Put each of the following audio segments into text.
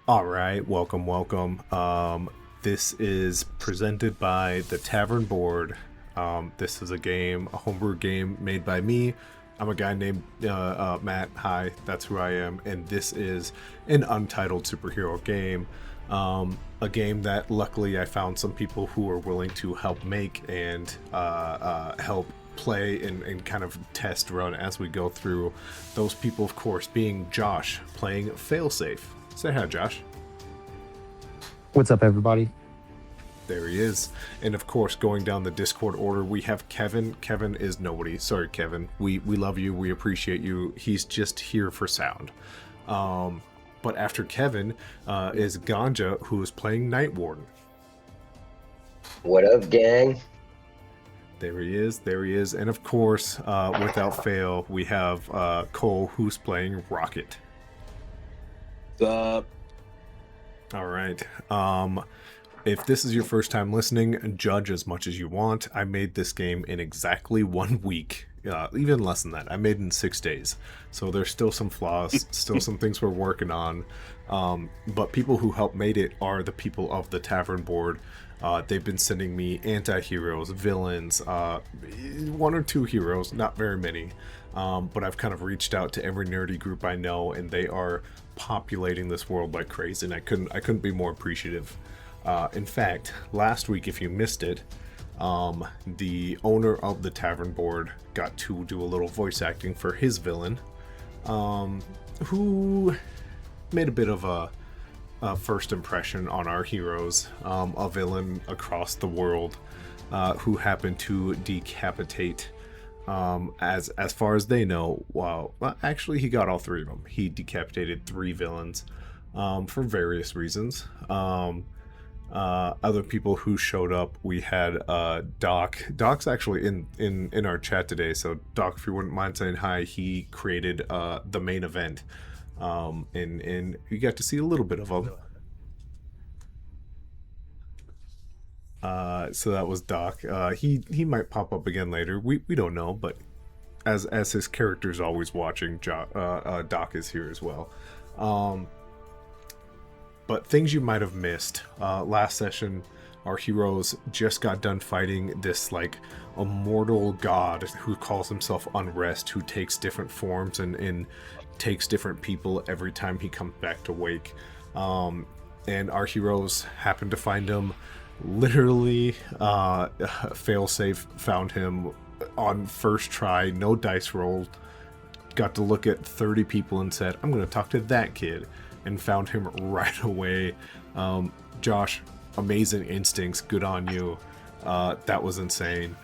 All right, welcome. This is presented by the Tavern Board. This is a homebrew game made by me. I'm a guy named Matt. Hi, that's who I am, and this is an Untitled superhero game. A game that luckily I found some people who are willing to help make and help play and kind of test run as we go through. Those people, of course, being Josh playing Failsafe. Say hi, Josh. What's up, everybody? There he is. And of course, going down the Discord order, we have Kevin. Kevin is nobody. Sorry, Kevin. We love you. We appreciate you. He's just here for sound. But after Kevin is Ganja, who is playing Night Warden. What up, gang? There he is. There he is. And of course, without fail, we have Cole, who's playing Rocket. What's up? All right. If this is your first time listening, judge as much as you want. I made this game in exactly 1 week. Even less than that. I made it in 6 days. So there's still some flaws, still some things we're working on. But people who helped made it are the people of the Tavern Board. They've been sending me anti-heroes, villains, 1 or 2 heroes, not very many. But I've kind of reached out to every nerdy group I know, and they are populating this world like crazy, and I couldn't be more appreciative. In fact, last week, if you missed it, the owner of the Tavern Board got to do a little voice acting for his villain, who made a bit of a first impression on our heroes, a villain across the world who happened to decapitate, as far as they know, well, actually he got all 3 of them. He decapitated 3 villains for various reasons. Other people who showed up, we had Doc. Doc's actually in our chat today, so Doc, if you wouldn't mind saying hi, he created the main event. And you got to see a little bit of him. So that was Doc. He might pop up again later. We don't know, but as his character's always watching, Doc is here as well. But things you might have missed. Last session, our heroes just got done fighting this like immortal god who calls himself Unrest, who takes different forms and takes different people every time he comes back to wake. And our heroes happened to find him. Literally, Failsafe found him on first try, no dice rolled. Got to look at 30 people and said, I'm going to talk to that kid, and found him right away. Josh, amazing instincts, good on you. That was insane.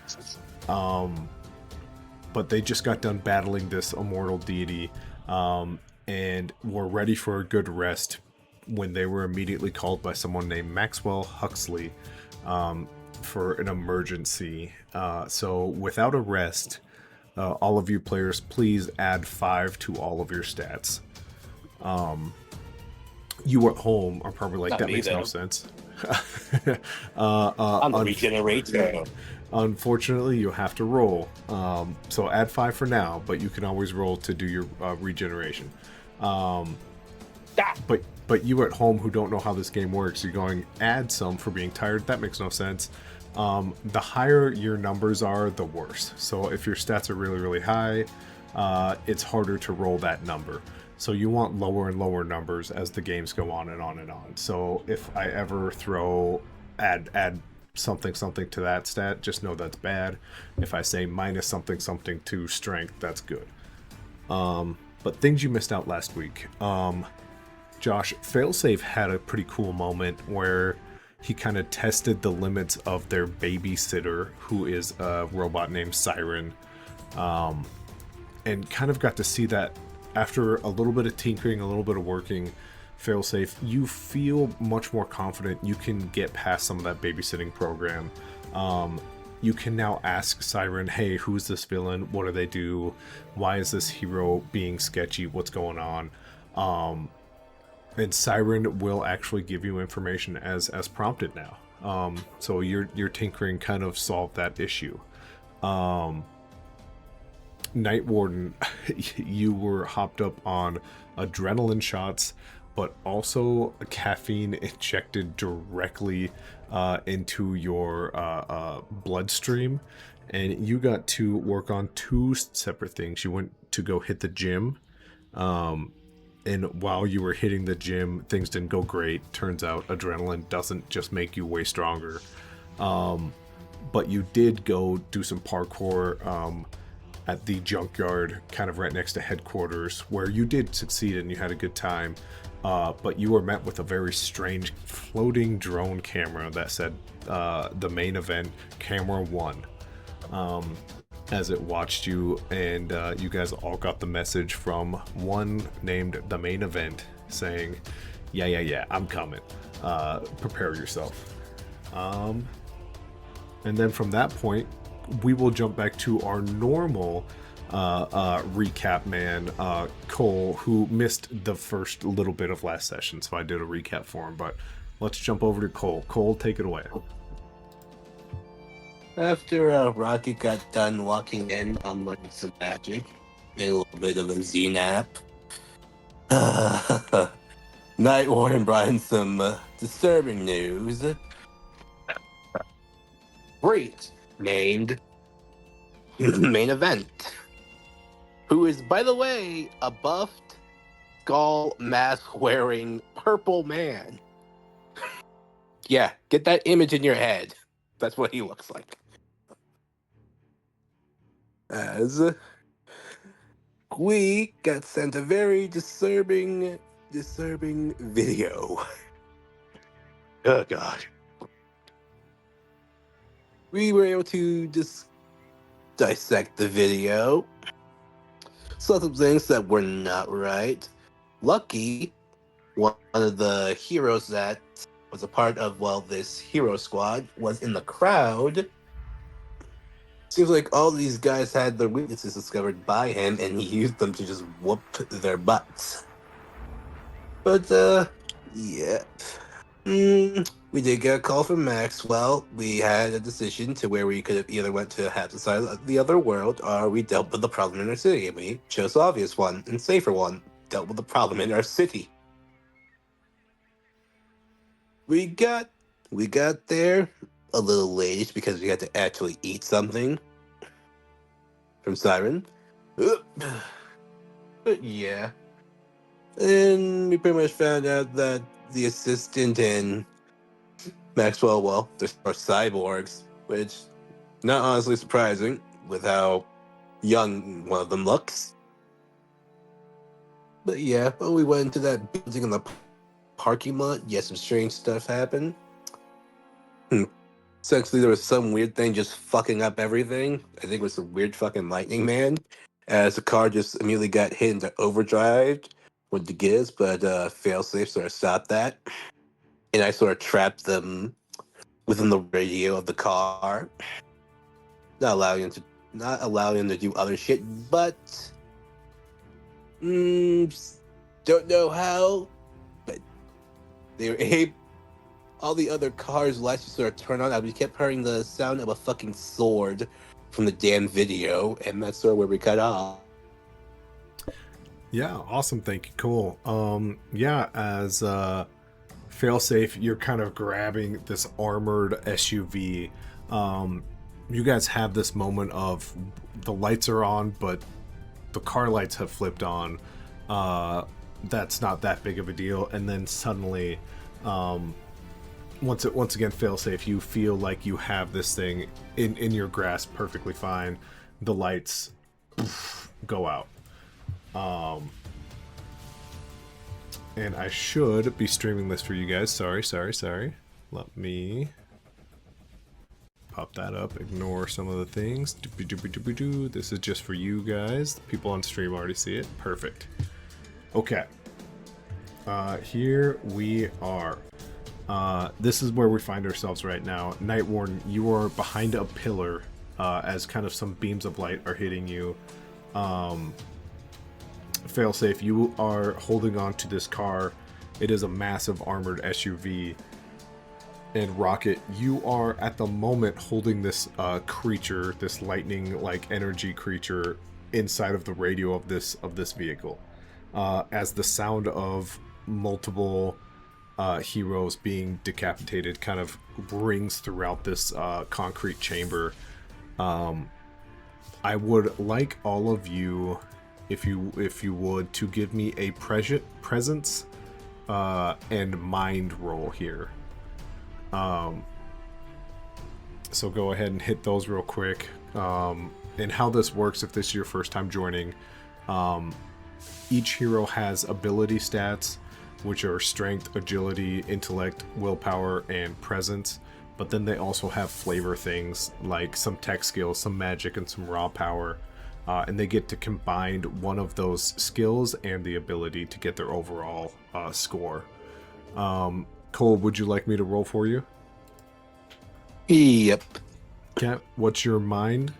But they just got done battling this immortal deity, and were ready for a good rest when they were immediately called by someone named Maxwell Huxley for an emergency. So without a rest, all of you players, please add 5 to all of your stats. You at home are probably like, that makes no sense. I'm the regenerator. Unfortunately, you have to roll. So add 5 for now, but you can always roll to do your regeneration. But you at home who don't know how this game works, you're going, add some for being tired. That makes no sense. The higher your numbers are, the worse. So if your stats are really, really high, it's harder to roll that number. So you want lower and lower numbers as the games go on and on and on. So if I ever throw add something to that stat, just know that's bad. If I say minus something to strength, that's good. But things you missed out last week. Josh, Failsafe had a pretty cool moment where he kind of tested the limits of their babysitter, who is a robot named Siren, and kind of got to see that after a little bit of tinkering, a little bit of working, Failsafe, you feel much more confident you can get past some of that babysitting program. You can now ask Siren, hey, who's this villain? What do they do? Why is this hero being sketchy? What's going on? And Siren will actually give you information as prompted now. So your tinkering kind of solved that issue. Night Warden, you were hopped up on adrenaline shots, but also caffeine injected directly into your bloodstream. And you got to work on two separate things. You went to go hit the gym. And while you were hitting the gym, things didn't go great. Turns out adrenaline doesn't just make you way stronger. But you did go do some parkour at the junkyard, kind of right next to headquarters, where you did succeed and you had a good time. But you were met with a very strange floating drone camera that said the main event, camera 1. As it watched you, and you guys all got the message from one named the main event saying, yeah, I'm coming. Prepare yourself. And then from that point, we will jump back to our normal recap man, Cole, who missed the first little bit of last session, so I did a recap for him. But let's jump over to Cole. Cole, take it away. After Rocky got done walking in on learning some magic, made a little bit of a Z nap, Night Warden brought in some disturbing news. Great named main event, who is, by the way, a buffed, skull mask wearing purple man. Yeah, get that image in your head. That's what he looks like. As we got sent a very disturbing video. Oh god. We were able to just dissect the video. Saw some things that were not right. Lucky, one of the heroes that was a part of, this hero squad was in the crowd. Seems like all these guys had their weaknesses discovered by him, and he used them to just whoop their butts. But, yeah. We did get a call from Maxwell. We had a decision to where we could have either went to half the side of the other world, or we dealt with the problem in our city. And we chose the obvious one and safer one. Dealt with the problem in our city. We got there a little late because we had to actually eat something from Siren. But yeah. And we pretty much found out that the assistant and Maxwell, they're cyborgs, which not honestly surprising with how young one of them looks. But yeah, when we went into that building in the parking lot, yes, some strange stuff happened. Essentially, there was some weird thing just fucking up everything. I think it was some weird fucking lightning man, as the car just immediately got hit into overdrive with the giz, but failsafe sort of stopped that. And I sort of trapped them within the radio of the car, not allowing them to do other shit, but don't know how, but they were able. All the other cars' lights just sort of turned on. We kept hearing the sound of a fucking sword from the damn video, and that's sort of where we cut off. Yeah, awesome. Thank you. Cool. Yeah, as failsafe, you're kind of grabbing this armored SUV. You guys have this moment of the lights are on, but the car lights have flipped on. That's not that big of a deal. And then suddenly, once again, failsafe, you feel like you have this thing in your grasp perfectly fine. The lights go out. And I should be streaming this for you guys. Sorry. Let me pop that up. Ignore some of the things. This is just for you guys. The people on stream already see it. Perfect. Okay. Here we are. This is where we find ourselves right now. Night Warden, you are behind a pillar as kind of some beams of light are hitting you. Failsafe, you are holding on to this car. It is a massive armored SUV. And Rocket, you are at the moment holding this creature, this lightning-like energy creature inside of the radio of this vehicle. As the sound of multiple heroes being decapitated kind of rings throughout this concrete chamber. I would like all of you, if you would, to give me a presence and mind roll here. So go ahead and hit those real quick. And how this works, if this is your first time joining, each hero has ability stats, which are strength, agility, intellect, willpower, and presence. But then they also have flavor things like some tech skills, some magic, and some raw power. And they get to combine one of those skills and the ability to get their overall score. Cole, would you like me to roll for you? Yep. Cat, what's your mind?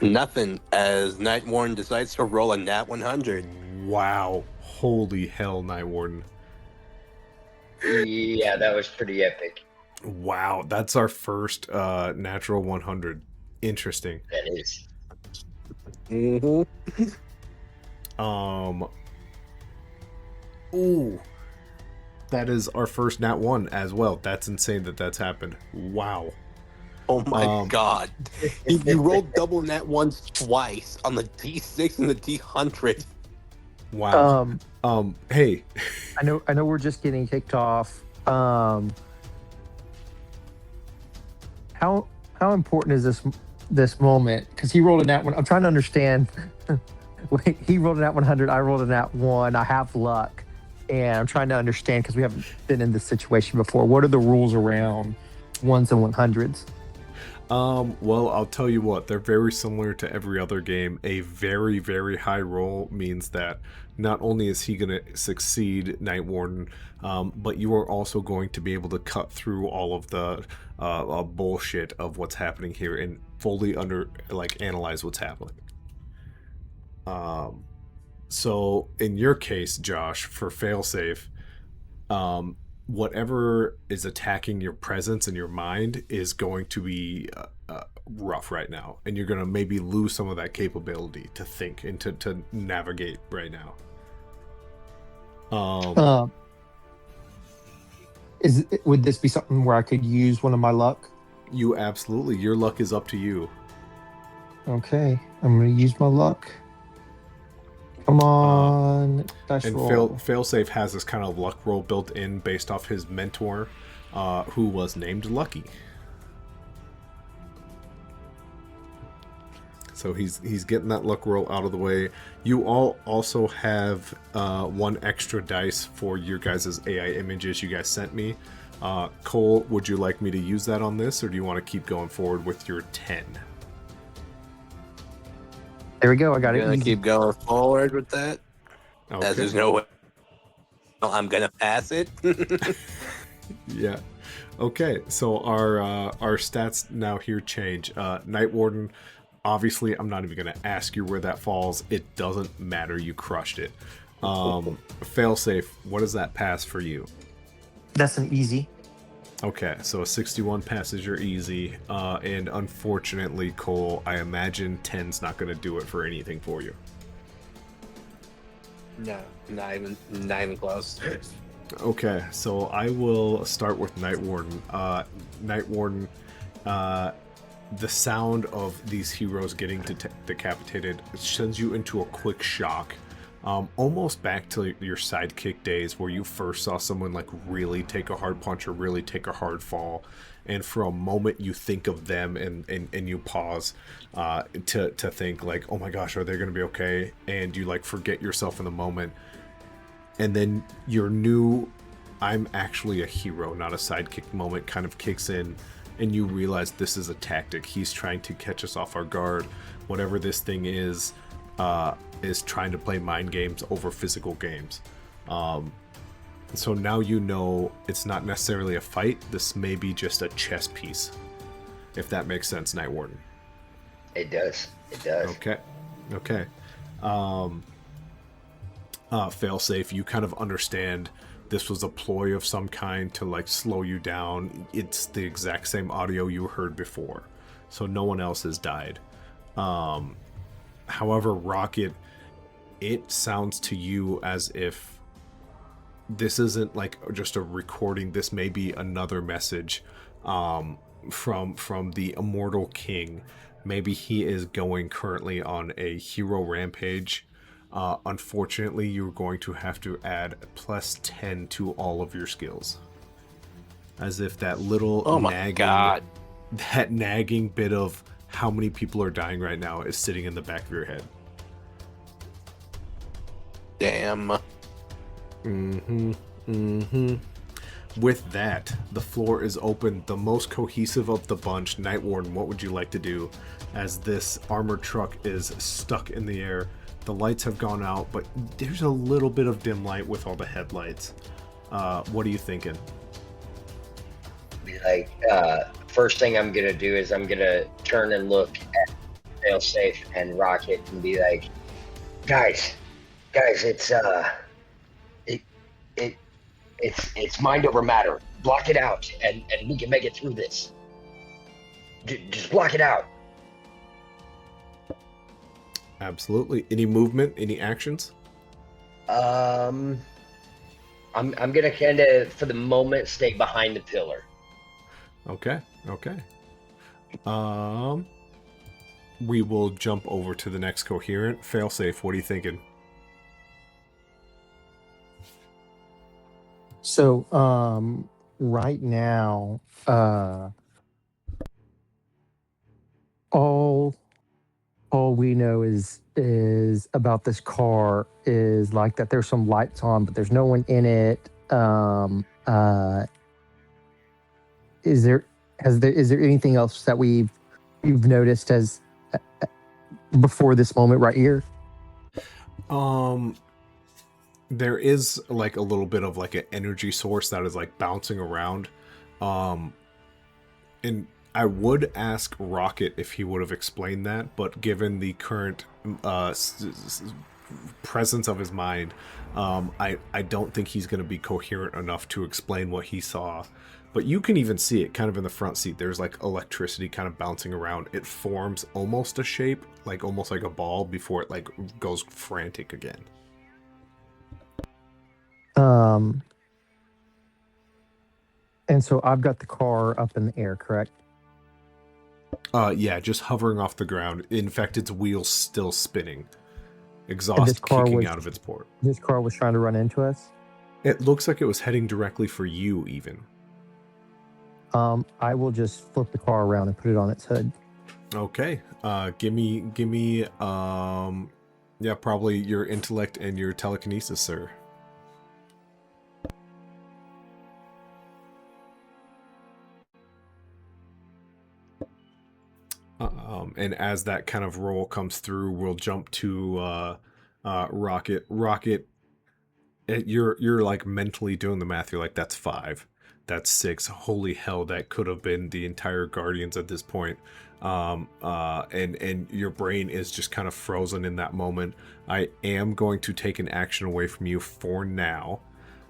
Nothing, as Night Warden decides to roll a nat 100. Wow. Holy hell, Night Warden. Yeah, that was pretty epic. Wow, that's our first natural 100. Interesting. That is. Mm-hmm. Ooh. That is our first nat 1 as well. That's insane that that's happened. Wow. Oh my god. You rolled double nat ones twice on the D6 and the D100. Wow. Hey. I know we're just getting kicked off. How important is this moment? Because he rolled a nat 1. I'm trying to understand. Wait, he rolled a nat 100. I rolled a nat 1. I have luck, and I'm trying to understand because we haven't been in this situation before. What are the rules around ones and 100s? Well, I'll tell you what, they're very similar to every other game. A very, very high roll means that not only is he going to succeed, Night Warden, but you are also going to be able to cut through all of the bullshit of what's happening here and fully analyze what's happening. So in your case, Josh, for failsafe, whatever is attacking your presence and your mind is going to be rough right now, and you're going to maybe lose some of that capability to think and to navigate right now. Would this be something where I could use one of my luck? You absolutely, your luck is up to you. Okay, I'm going to use my luck. Come on, dice and roll. Failsafe has this kind of luck roll built in based off his mentor, who was named Lucky. So he's getting that luck roll out of the way. You all also have one extra dice for your guys' AI images you guys sent me. Cole, would you like me to use that on this, or do you want to keep going forward with your 10? There we go. I got I'm it. gonna keep going forward with that. Okay. As there's no way I'm gonna pass it. Yeah. Okay. So our stats now here change. Night Warden. Obviously, I'm not even gonna ask you where that falls. It doesn't matter. You crushed it. Failsafe. What does that pass for you? That's an easy. Okay, so a 61 passes your easy, and unfortunately, Cole, I imagine 10's not going to do it for anything for you. No, not even close. Okay, so I will start with Night Warden. Night Warden, the sound of these heroes getting decapitated sends you into a quick shock. Almost back to your sidekick days where you first saw someone like really take a hard punch or really take a hard fall, and for a moment you think of them and you pause to think like, oh my gosh, are they going to be okay? And you like forget yourself in the moment, and then your new I'm actually a hero, not a sidekick moment kind of kicks in, and you realize this is a tactic. He's trying to catch us off our guard. Whatever this thing is trying to play mind games over physical games. So now you know it's not necessarily a fight. This may be just a chess piece, if that makes sense, Night Warden. It does. It does. Okay. Failsafe, you kind of understand this was a ploy of some kind to like slow you down. It's the exact same audio you heard before, so no one else has died. However, Rocket, it sounds to you as if this isn't like just a recording. This may be another message from the immortal king. Maybe he is going currently on a hero rampage. Unfortunately, you're going to have to add plus 10 to all of your skills. As if that little Oh my nagging, god. that nagging bit of how many people are dying right now is sitting in the back of your head. Damn. With that, the floor is open. The most cohesive of the bunch, Night Warden, what would you like to do as this armored truck is stuck in the air? The lights have gone out, but there's a little bit of dim light with all the headlights. What are you thinking? Be like, first thing I'm gonna do is I'm gonna turn and look at Failsafe and Rocket and be like, guys, it's mind over matter. Block it out, and we can make it through this. Just block it out. Absolutely. Any movement? Any actions? I'm gonna kind of, for the moment, stay behind the pillar. Okay. We will jump over to the next coherent. Failsafe, what are you thinking? So, right now, all we know is about this car is like that. There's some lights on, but there's no one in it. Is there anything else that you've noticed as before this moment right here? There is like a little bit of like an energy source that is like bouncing around. And I would ask Rocket if he would have explained that, but given the current presence of his mind, I don't think he's going to be coherent enough to explain what he saw. But you can even see it kind of in the front seat. There's like electricity kind of bouncing around. It forms almost a shape, like almost like a ball before it like goes frantic again. And so I've got the car up in the air, correct? Yeah, just hovering off the ground. In fact, its wheels still spinning. Exhaust kicking out of its port. This car was trying to run into us? It looks like it was heading directly for you, even. I will just flip the car around and put it on its hood. Okay. Give me, yeah, probably your intellect and your telekinesis, sir. And as that kind of roll comes through, we'll jump to Rocket. Rocket, you're like mentally doing the math. You're like, that's 5, that's 6. Holy hell, that could have been the entire Guardians at this point. And your brain is just kind of frozen in that moment. I am going to take an action away from you for now.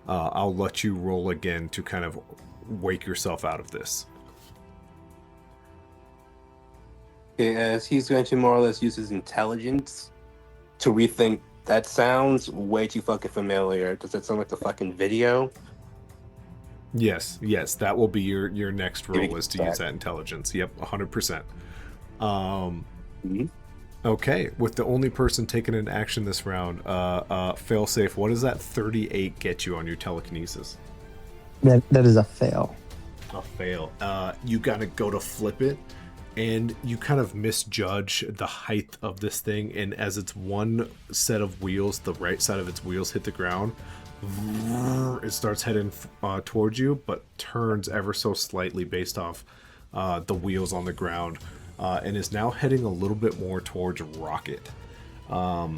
I'll let you roll again to kind of wake yourself out of this. Okay, as he's going to more or less use his intelligence to rethink, that sounds way too fucking familiar. Does that sound like the fucking video? Yes, that will be your next roll, is to use that intelligence. Yep, 100%. Okay, with the only person taking an action this round, Failsafe, what does that 38 get you on your telekinesis? That is a fail. A fail. You gotta go to flip it, and you kind of misjudge the height of this thing, and as it's one set of wheels, the right side of its wheels hit the ground, it starts heading towards you, but turns ever so slightly based off the wheels on the ground, and is now heading a little bit more towards Rocket. I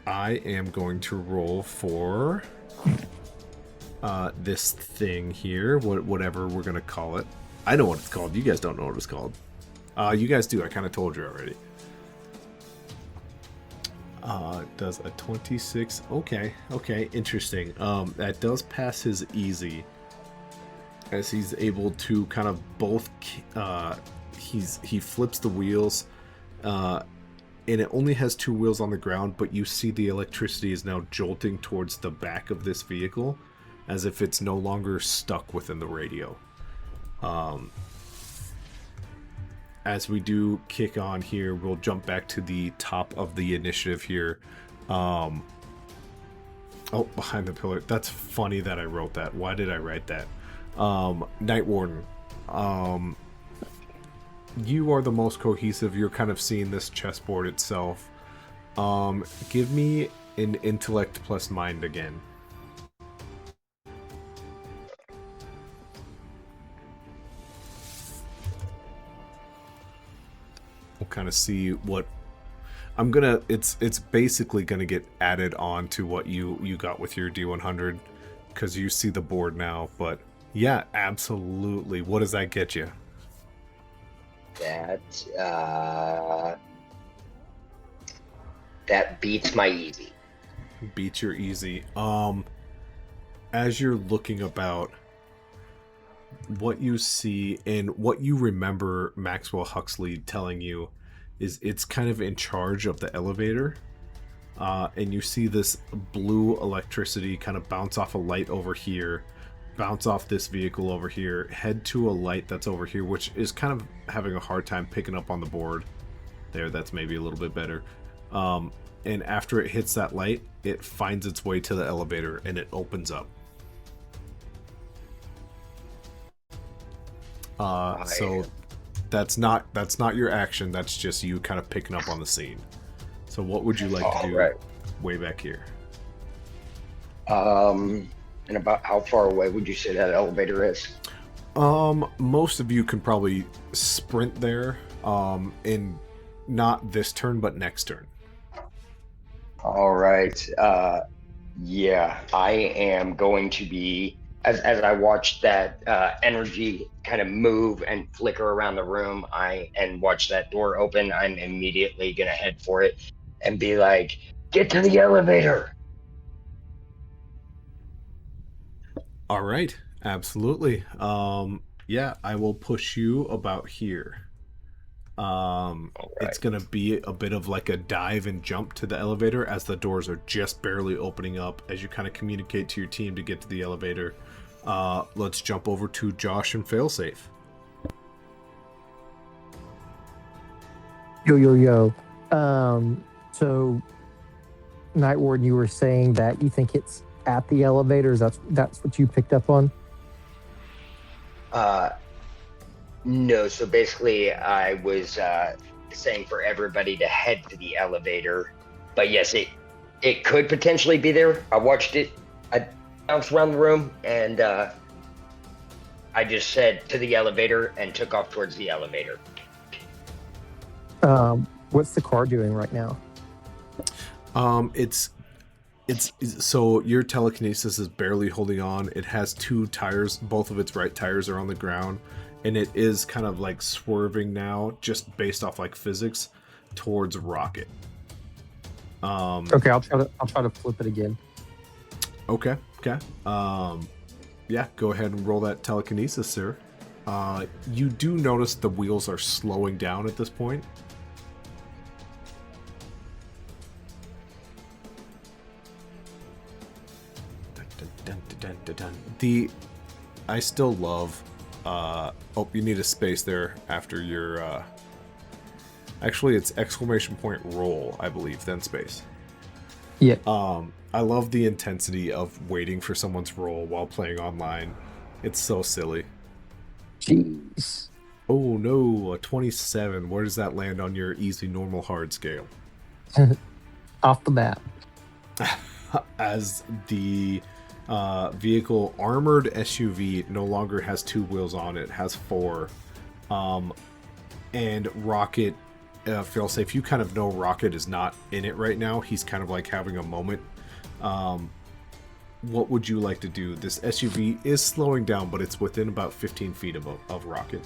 am going to roll for this thing here, whatever we're going to call it. I know what it's called. You guys don't know what it's called. You guys do. I kind of told you already. Does a 26. Okay, interesting. That does pass his easy, as he's able to kind of both he flips the wheels and it only has two wheels on the ground, but you see the electricity is now jolting towards the back of this vehicle, as if it's no longer stuck within the radio. As we do kick on here, we'll jump back to the top of the initiative here. Oh, behind the pillar. That's funny that I wrote that. Why did I write that? Night Warden. You are the most cohesive. You're kind of seeing this chessboard itself. Give me an intellect plus mind again. We'll kind of see what I'm gonna. It's basically gonna get added on to what you got with your D100 because you see the board now. But yeah, absolutely. What does that get you? That beats my easy. Beats your easy. As you're looking about, what you see and what you remember Maxwell Huxley telling you is it's kind of in charge of the elevator. And you see this blue electricity kind of bounce off a light over here, bounce off this vehicle over here, head to a light that's over here, which is kind of having a hard time picking up on the board. There, that's maybe a little bit better. And after it hits that light, it finds its way to the elevator and it opens up. So that's not your action. That's just you kind of picking up on the scene. So what would you like to do way back here? And about how far away would you say that elevator is? Most of you can probably sprint there. In not this turn, but next turn. All right. Yeah, I am going to be, as I watch that energy kind of move and flicker around the room, and watch that door open, I'm immediately going to head for it and be like, get to the elevator. All right. Absolutely. Yeah, I will push you about here. It's going to be a bit of like a dive and jump to the elevator as the doors are just barely opening up as you kind of communicate to your team to get to the elevator. Let's jump over to Josh and Failsafe. Yo. So, Night Warden, you were saying that you think it's at the elevators. That's what you picked up on? No, so basically I was saying for everybody to head to the elevator. But yes, it could potentially be there. I watched it. I bounced around the room and I just said to the elevator and took off towards the elevator. What's the car doing right now? It's so your telekinesis is barely holding on. It has two tires. Both of its right tires are on the ground. And it is kind of like swerving now, just based off like physics, towards Rocket. Okay, I'll try to flip it again. Okay. Yeah, go ahead and roll that telekinesis, sir. You do notice the wheels are slowing down at this point. I still love. You need a space there after your. Actually, it's exclamation point roll, I believe, then space. Yeah. I love the intensity of waiting for someone's roll while playing online. It's so silly. Jeez. Oh no, a 27. Where does that land on your easy, normal, hard scale? Off the map. As the vehicle armored SUV no longer has two wheels on it, has four. And Rocket, failsafe, you kind of know Rocket is not in it right now. He's kind of like having a moment. What would you like to do? This SUV is slowing down, but it's within about 15 feet of Rocket.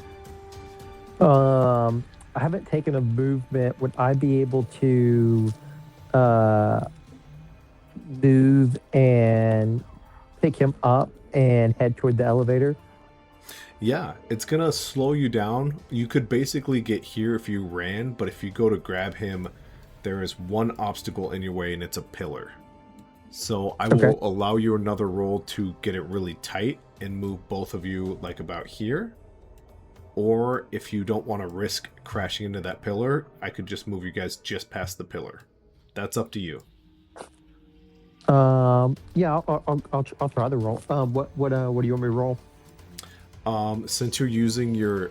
I haven't taken a movement. Would I be able to move and pick him up and head toward the elevator? Yeah, it's gonna slow you down. You could basically get here if you ran, but if you go to grab him, there is one obstacle in your way, and it's a pillar. So I will allow you another roll to get it really tight and move both of you like about here. Or if you don't want to risk crashing into that pillar, I could just move you guys just past the pillar. That's up to you. Yeah, I'll try the roll. What do you want me to roll? Since you're using your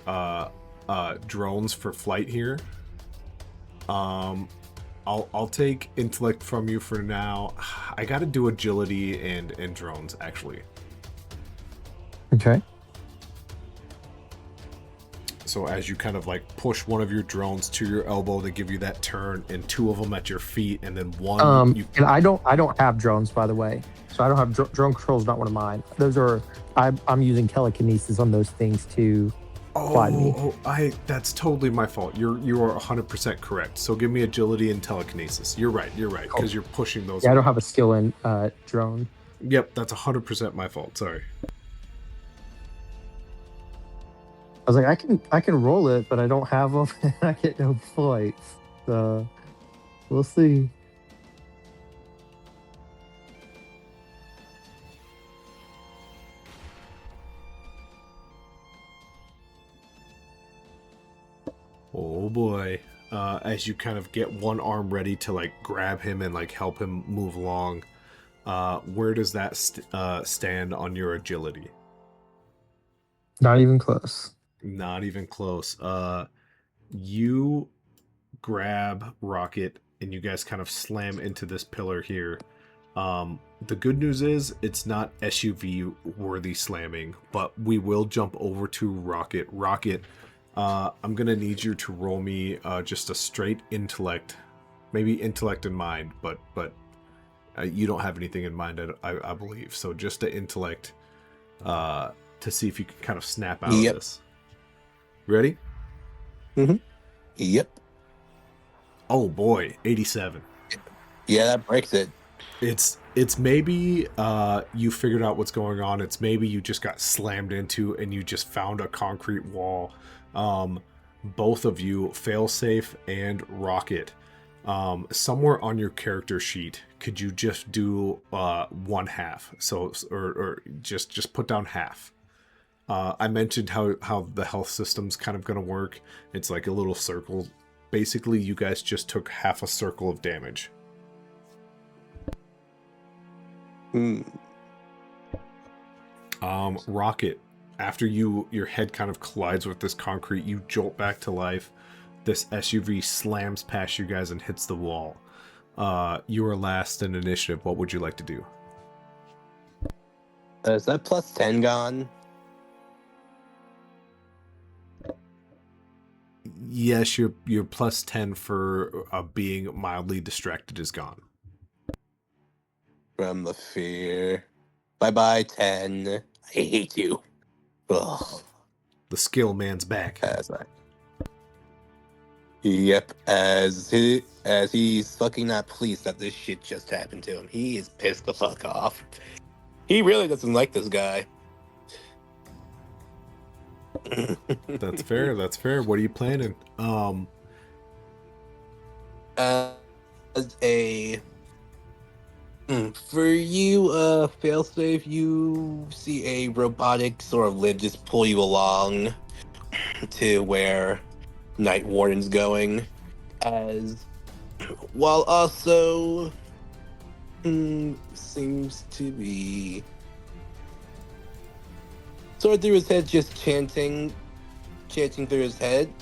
drones for flight here, I'll take intellect from you for now. I got to do agility and drones actually. Okay. So as you kind of like push one of your drones to your elbow, they give you that turn, and two of them at your feet, and then one. And I don't have drones, by the way. So I don't have drone control. Is not one of mine. Those are I'm using telekinesis on those things to fly me. That's totally my fault. You are 100% correct. So give me agility and telekinesis. You're right because you're pushing those. Yeah, I don't have a skill in drone. Yep, that's 100% my fault. Sorry. I was like, I can roll it, but I don't have them. And I get no points. So we'll see. Oh boy. As you kind of get one arm ready to like grab him and like help him move along, where does that stand on your agility? Not even close. Not even close. You grab Rocket and you guys kind of slam into this pillar here. The good news is it's not SUV worthy slamming, but we will jump over to Rocket. Rocket, I'm gonna need you to roll me just a straight intellect, maybe intellect in mind, but you don't have anything in mind, I believe. So just an intellect to see if you can kind of snap out of this. Ready? Mm-hmm. Yep. Oh boy, 87. Yeah, that breaks it. It's maybe you figured out what's going on. It's maybe you just got slammed into and you just found a concrete wall. Both of you, Failsafe and Rocket, somewhere on your character sheet, could you just do 1/2? So or just put down half. I mentioned how the health system's kind of going to work. It's like a little circle. Basically, you guys just took half a circle of damage. Rocket, after your head kind of collides with this concrete, you jolt back to life. This SUV slams past you guys and hits the wall. You are last in initiative. What would you like to do? Is that plus 10 gone? Yes, your plus 10 for being mildly distracted is gone. From the fear. Bye-bye, 10. I hate you. Ugh. The skill man's back. Yep, as he's fucking not pleased that this shit just happened to him. He is pissed the fuck off. He really doesn't like this guy. That's fair. What are you planning? As a for you, Failsafe, you see a robotic sort of lid just pull you along to where Night Warden's going, as while also seems to be sort of through his head, just chanting through his head.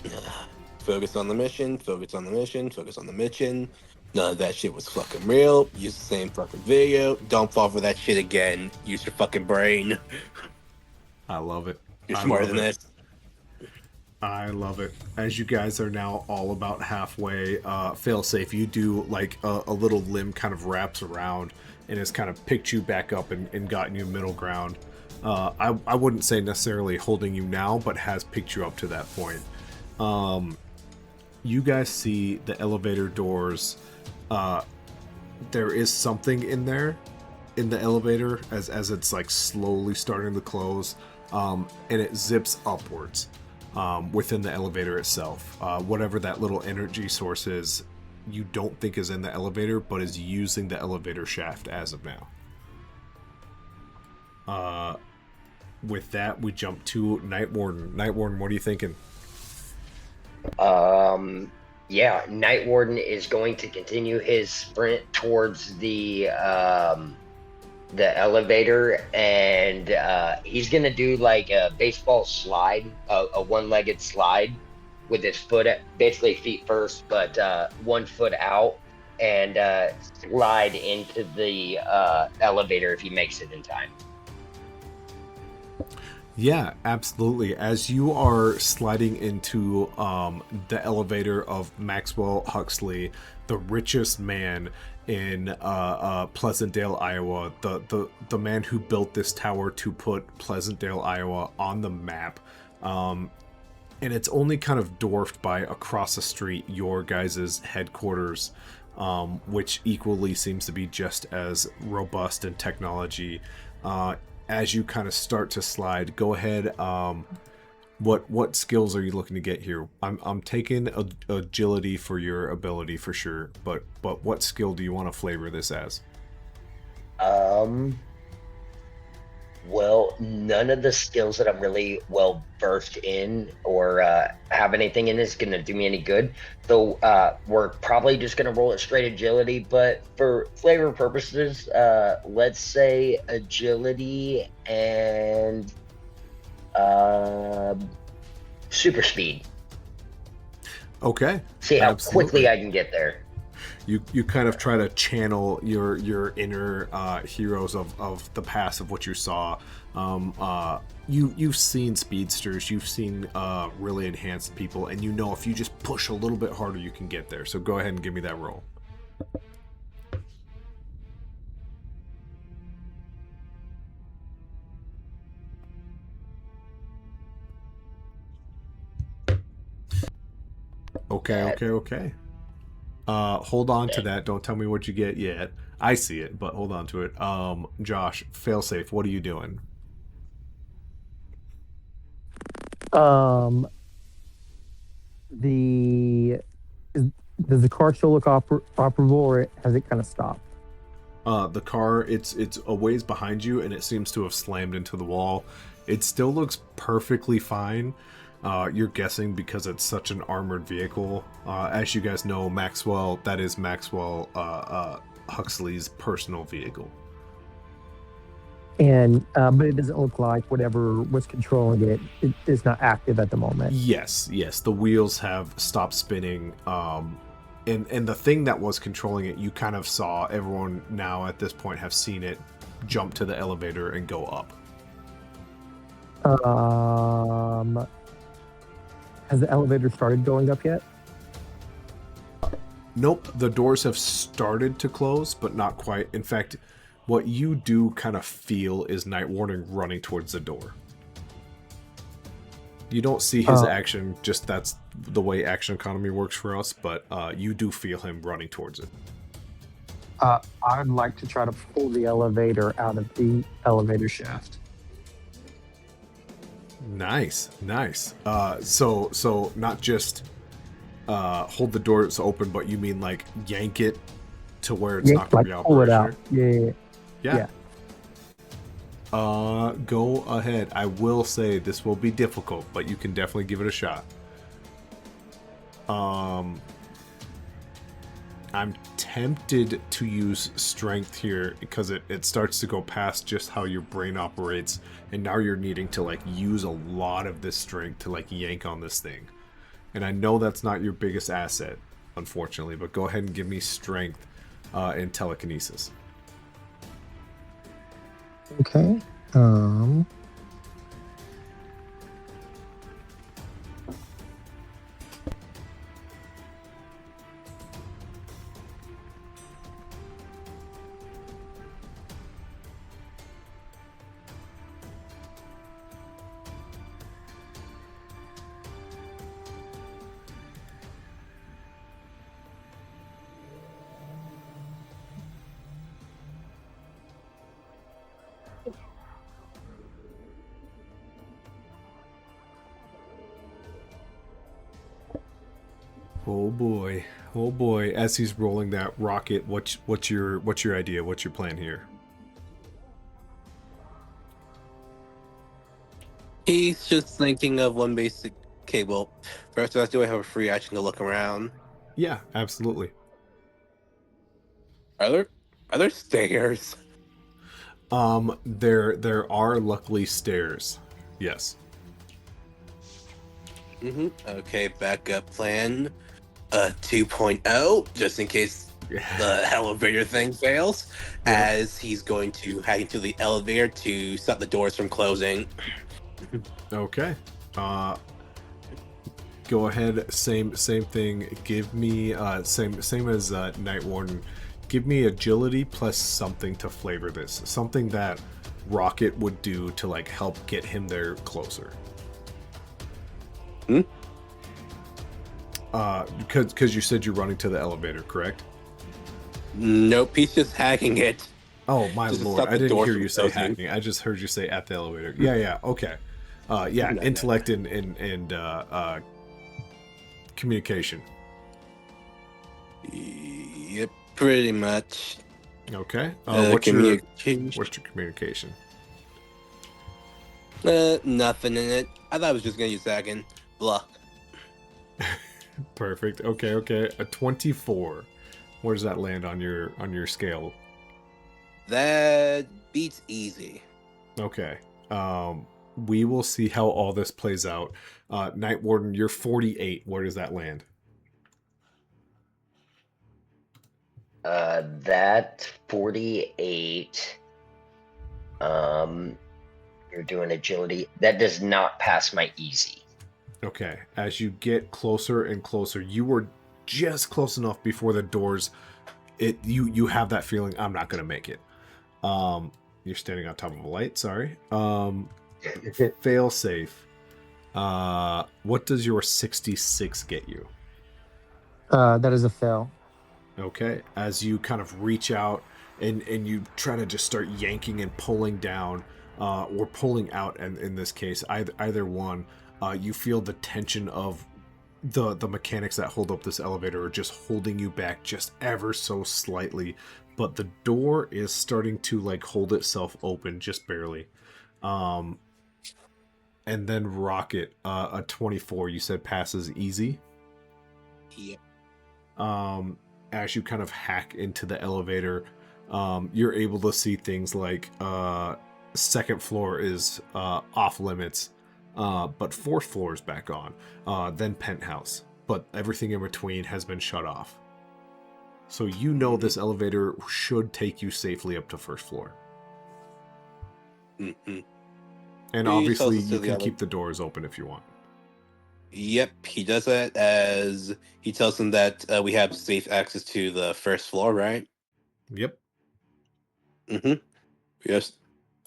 Focus on the mission, focus on the mission, focus on the mission. None of that shit was fucking real. Use the same fucking video. Don't fall for that shit again. Use your fucking brain. I love it. You're smarter than this. I love it. As you guys are now all about halfway, Failsafe, you do like a little limb kind of wraps around and has kind of picked you back up and gotten you middle ground. I wouldn't say necessarily holding you now, but has picked you up to that point. You guys see the elevator doors. There is something in there in the elevator as it's like slowly starting to close, and it zips upwards within the elevator itself. Whatever that little energy source is, you don't think is in the elevator, but is using the elevator shaft as of now. With that, we jump to Night Warden. Night Warden, what are you thinking? Yeah, Night Warden is going to continue his sprint towards the elevator, and he's gonna do like a baseball slide, a one-legged slide with his foot basically feet first, but 1 foot out, and slide into the elevator if he makes it in time. Yeah, absolutely. As you are sliding into the elevator of Maxwell Huxley, the richest man in Pleasantdale, Iowa, the man who built this tower to put Pleasantdale, Iowa on the map, and it's only kind of dwarfed by across the street your guys' headquarters, which equally seems to be just as robust in technology. As you kind of start to slide, go ahead. What skills are you looking to get here? I'm taking agility for your ability for sure, but what skill do you want to flavor this as? Well, none of the skills that I'm really well versed in or have anything in is going to do me any good. So we're probably just going to roll it straight agility. But for flavor purposes, let's say agility and super speed. Okay. See how Absolutely. quickly I can get there. You kind of try to channel your inner heroes of the past of what you saw. You've seen speedsters, you've seen really enhanced people, and you know if you just push a little bit harder, you can get there. So go ahead and give me that roll. Okay. Hold on to that. Don't tell me what you get yet. I see it, but hold on to it. Josh, failsafe, what are you doing? The does the car still look operable, or has it kind of stopped? The car, it's a ways behind you, and it seems to have slammed into the wall. It still looks perfectly fine. You're guessing because it's such an armored vehicle. As you guys know, that is Maxwell Huxley's personal vehicle. And but it doesn't look like whatever was controlling it is not active at the moment. Yes. The wheels have stopped spinning. And the thing that was controlling it, you kind of saw. Everyone now at this point have seen it jump to the elevator and go up. Has the elevator started going up yet? Nope, the doors have started to close, but not quite. In fact, what you do kind of feel is Night Warden running towards the door. You don't see his action, just that's the way action economy works for us, but you do feel him running towards it. I'd like to try to pull the elevator out of the elevator shaft. Nice. So not just hold the doors open, but you mean like yank it to where it's not going to be out. Pull it out. Yeah. Go ahead. I will say this will be difficult, but you can definitely give it a shot. I'm tempted to use strength here because it starts to go past just how your brain operates, and now you're needing to like use a lot of this strength to like yank on this thing. And I know that's not your biggest asset, unfortunately, but go ahead and give me strength and telekinesis. Okay. Oh boy. Oh boy. As he's rolling that rocket, what's your idea? What's your plan here? He's just thinking of one basic. Okay, well, first off, do I have a free action to look around? Yeah, absolutely. Are there are there stairs? There are luckily stairs. Yes. Okay, backup plan. 2.0, just in case the elevator thing fails, Yeah. as he's going to hack into the elevator to stop the doors from closing. Okay. Go ahead. Same thing. Give me same as Night Warden. Give me agility plus something to flavor this. Something that Rocket would do to like help get him there closer. Hmm? Because you said you're running to the elevator, correct? Nope, he's just hacking it. Oh my Just to lord! stop I the didn't doors hear from you say closing. hacking. I just heard you say at the elevator. Yeah. Okay. Yeah. No. Intellect and communication. Yep, pretty much. Okay. What's your Communication. communication? Nothing in it. I thought I was just gonna use second. Blah. Perfect. Okay. A 24. Where does that land on your scale? That beats easy. Okay. We will see how all this plays out. Night Warden, you're 48. Where does that land? That 48. You're doing agility. That does not pass my easy. Okay. As you get closer and closer, you were just close enough before the doors. You have that feeling I'm not gonna make it. You're standing on top of a light. Sorry. Fail safe. What does your 66 get you? That is a fail. Okay. As you kind of reach out and you try to just start yanking and pulling down, or pulling out, and in this case, either one, you feel the tension of the mechanics that hold up this elevator are just holding you back just ever so slightly, but the door is starting to like hold itself open just barely. And then Rocket, a 24, you said passes easy. Yep. As you kind of hack into the elevator, you're able to see things like second floor is off limits, but fourth floor is back on. Then penthouse, but everything in between has been shut off. So you know this elevator should take you safely up to first floor. Mm-hmm. And He obviously tells us to you the can other- keep the doors open if you want. Yep, he does that as he tells them that we have safe access to the first floor, right? Yep. Mm-hmm. Yes.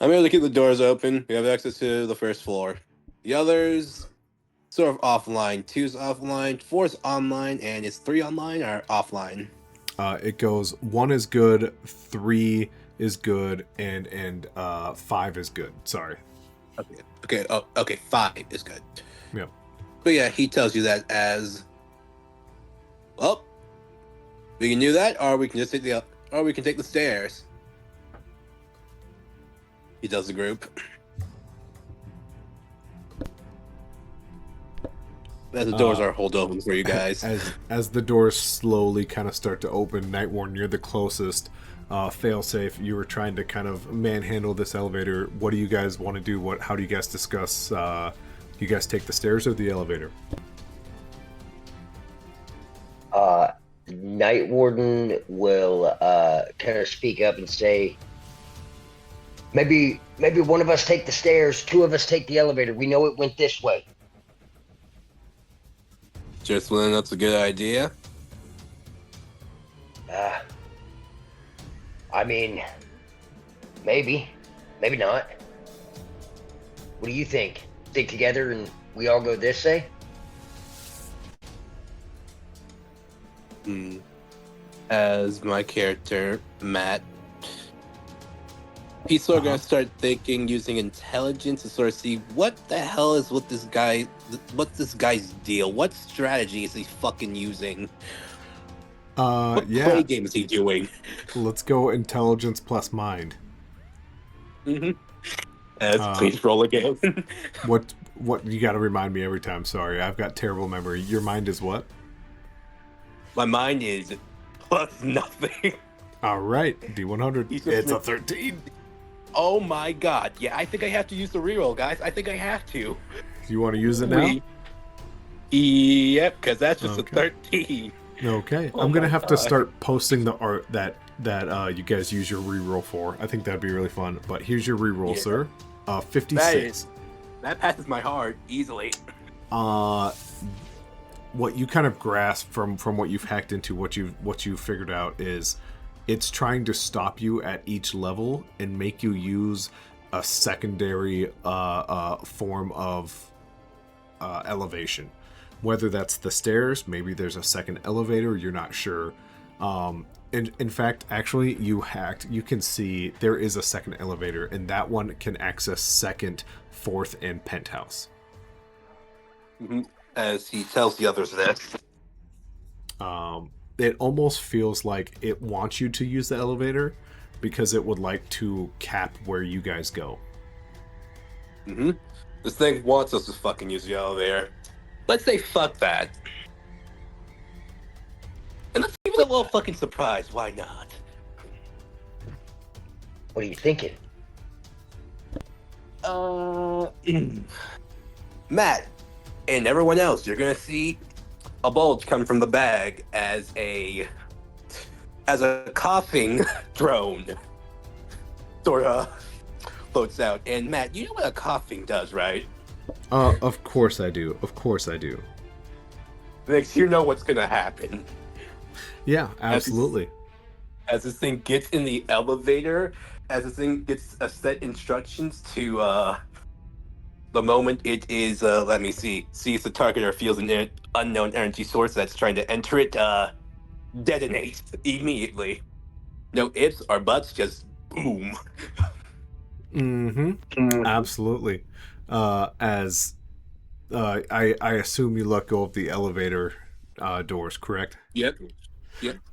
I'm able to keep the doors open. We have access to the first floor. The others sort of offline. 2's offline, 4's online, and is 3 online or offline? It goes 1 is good, 3 is good, and 5 is good. Sorry. Okay. Oh, okay. 5 is good. Yep. But yeah, he tells you that as well. We can do that, or we can just take the stairs. He tells the group. As the doors are hold open for you guys. As the doors slowly kind of start to open, Night Warden, you're the closest. Failsafe, you were trying to kind of manhandle this elevator. What do you guys want to do? How do you guys discuss? You guys take the stairs or the elevator? Night Warden will kind of speak up and say, maybe one of us take the stairs, 2 of us take the elevator. We know it went this way. Just when that's a good idea. I mean, maybe not. What do you think? Stick together and we all go this way? As my character, Matt, He's sort of gonna start thinking, using intelligence to sort of see what the hell is with this guy. What's this guy's deal? What strategy is he fucking using? What Yeah. play game is he doing? Let's go intelligence plus mind. Mm-hmm. As Uh, please roll again. what you got to remind me every time. Sorry, I've got terrible memory. Your mind is what? My mind is plus nothing. All right, D100. He's just It's a gonna- 13. Oh my god! Yeah, I think I have to use the reroll, guys. I think I have to. You want to use it now? Yep, because that's just Okay. a 13. Okay, Oh I'm gonna my have to God. start posting the art that you guys use your reroll for. I think that'd be really fun. But here's your reroll, Yeah. sir. 56. That passes my heart easily. What you kind of grasp from what you've hacked into, what you've figured out is it's trying to stop you at each level and make you use a secondary form of elevation, whether that's the stairs, maybe there's a second elevator, you're not sure. In fact, actually, you can see there is a second elevator, and that one can access second, fourth, and penthouse. As he tells the others this. It almost feels like it wants you to use the elevator because it would like to cap where you guys go. This thing wants us to fucking use the elevator. Let's say fuck that. And let's give it a little fucking surprise. Why not? What are you thinking? Matt and everyone else, you're gonna see a bulge come from the bag as a coughing drone sort of floats out. And Matt, you know what a coughing does, right? Of course I do. Of course I do. Makes you know what's gonna happen. Yeah, absolutely. As this thing gets in the elevator, as this thing gets a set instructions to the moment it is, let me see, sees the target or feels an unknown energy source that's trying to enter it, detonate immediately. No ifs or buts, just boom. Absolutely. As I assume you let go of the elevator doors, correct? Yep.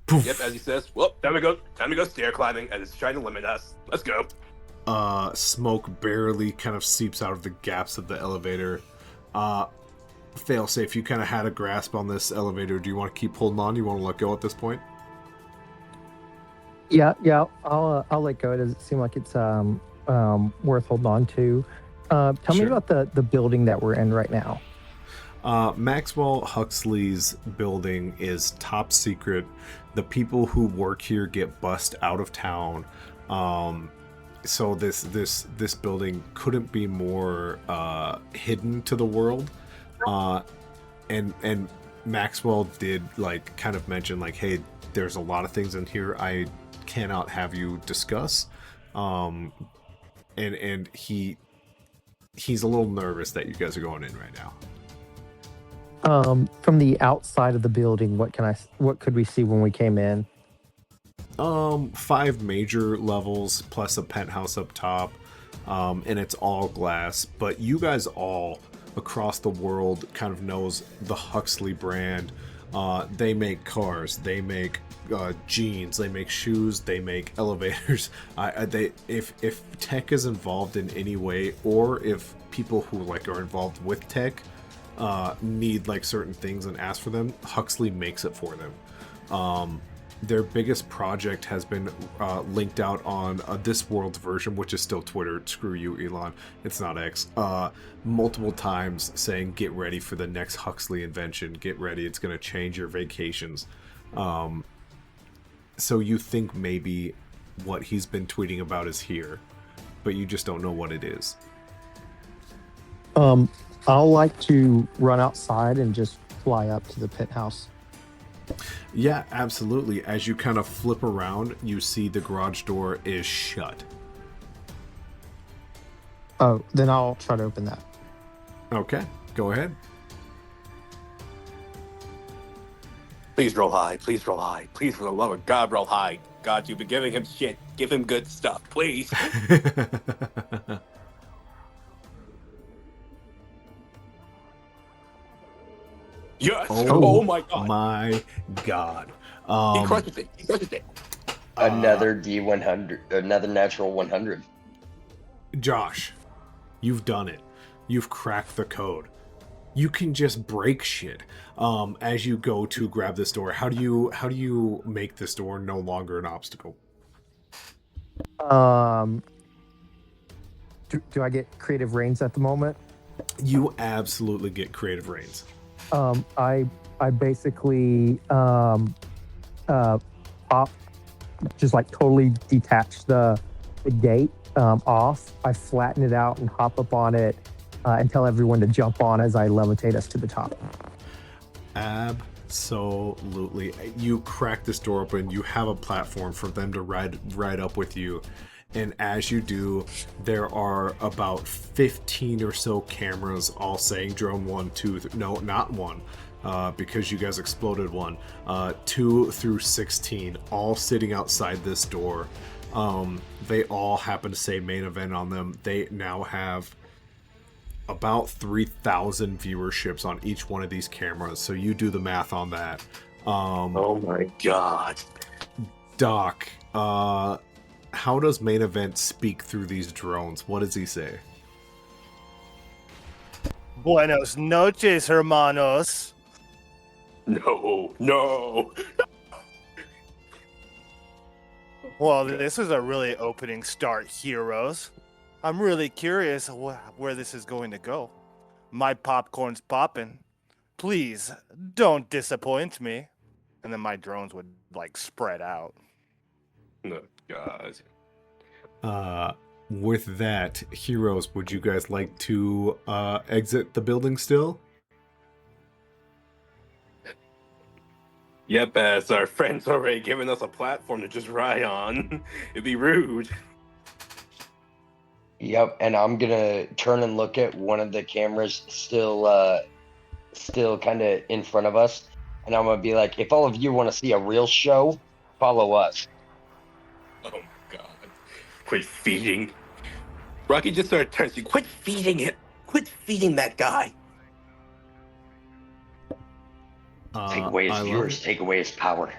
Poof. Yep, as he says, well, time to go stair climbing, as it's trying to limit us. Let's go. Smoke barely kind of seeps out of the gaps of the elevator. Failsafe, you kind of had a grasp on this elevator. Do you want to keep holding on? Do you want to let go at this point? Yeah. I'll let go. It doesn't seem like it's worth holding on to. Tell me Sure. about the building that we're in right now. Maxwell Huxley's building is top secret. The people who work here get bussed out of town. So this building couldn't be more hidden to the world. And Maxwell did like kind of mention like, hey, there's a lot of things in here I cannot have you discuss. And he's a little nervous that you guys are going in right now. From the outside of the building, what could we see when we came in? 5 major levels plus a penthouse up top, and it's all glass. But you guys all across the world kind of knows the Huxley brand. They make cars, they make jeans, they make shoes, they make elevators. If tech is involved in any way, or if people who like are involved with tech need like certain things and ask for them, Huxley makes it for them. Their biggest project has been linked out on This World's version, which is still Twitter. Screw you, Elon. It's not X. Multiple times saying, get ready for the next Huxley invention. Get ready. It's going to change your vacations. So you think maybe what he's been tweeting about is here, but you just don't know what it is. I'll like to run outside and just fly up to the penthouse. Yeah, absolutely. As you kind of flip around, you see the garage door is shut. Oh, then I'll try to open that. Okay, go ahead. Please roll high. Please roll high. Please, for the love of God, roll high. God, you've been giving him shit. Give him good stuff, please. Yes. Oh my God. My God. He crushes it. He crushes it. Another D100, another natural 100. Josh, you've done it. You've cracked the code. You can just break shit as you go to grab this door. How do you make this door no longer an obstacle? Do I get creative reins at the moment? You absolutely get creative reins. I basically pop, just like totally detach the gate off. I flatten it out and hop up on it and tell everyone to jump on as I levitate us to the top. Absolutely. You crack this door open. You have a platform for them to ride up with you. And as you do, there are about 15 or so cameras all saying drone 1, 2, no, not 1, because you guys exploded 1, 2 through 16, all sitting outside this door. They all happen to say main event on them. They now have about 3,000 viewerships on each one of these cameras. So you do the math on that. Oh my God. Doc, how does main event speak through these drones? What does he say? Buenos noches, hermanos. No. Well, this is a really opening start, heroes. I'm really curious where this is going to go. My popcorn's popping. Please, don't disappoint me. And then my drones would, like, spread out. Oh God. With that, heroes, would you guys like to exit the building still? Yep, as our friend's already given us a platform to just ride on. It'd be rude. Yep, and I'm gonna turn and look at one of the cameras still kind of in front of us, and I'm gonna be like, if all of you want to see a real show, follow us. Oh my God. Quit feeding. Rocky just started turning to you. Quit feeding it. Quit feeding that guy. Take away his I love viewers, it. take away his power.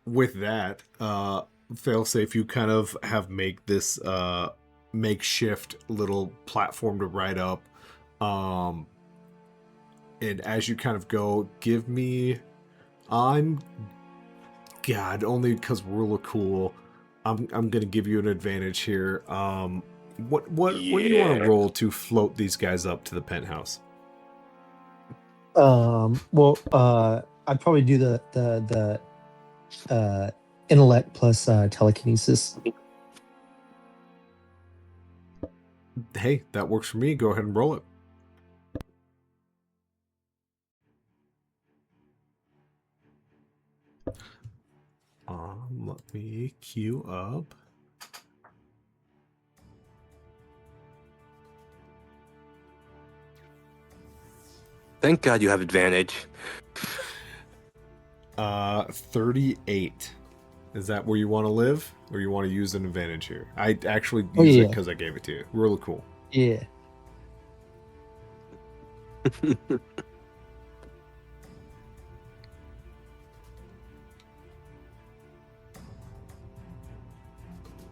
With that, failsafe, you kind of have make this makeshift little platform to ride up. And as you kind of go, give me, only because we're real cool, I'm gonna give you an advantage here. What do you want Yeah. to roll to float these guys up to the penthouse? I'd probably do the intellect plus telekinesis. Hey, that works for me. Go ahead and roll it. Let me queue up. Thank God you have advantage. 38. Is that where you want to live, or you want to use an advantage here? I actually use it because I gave it to you. Really cool. Yeah.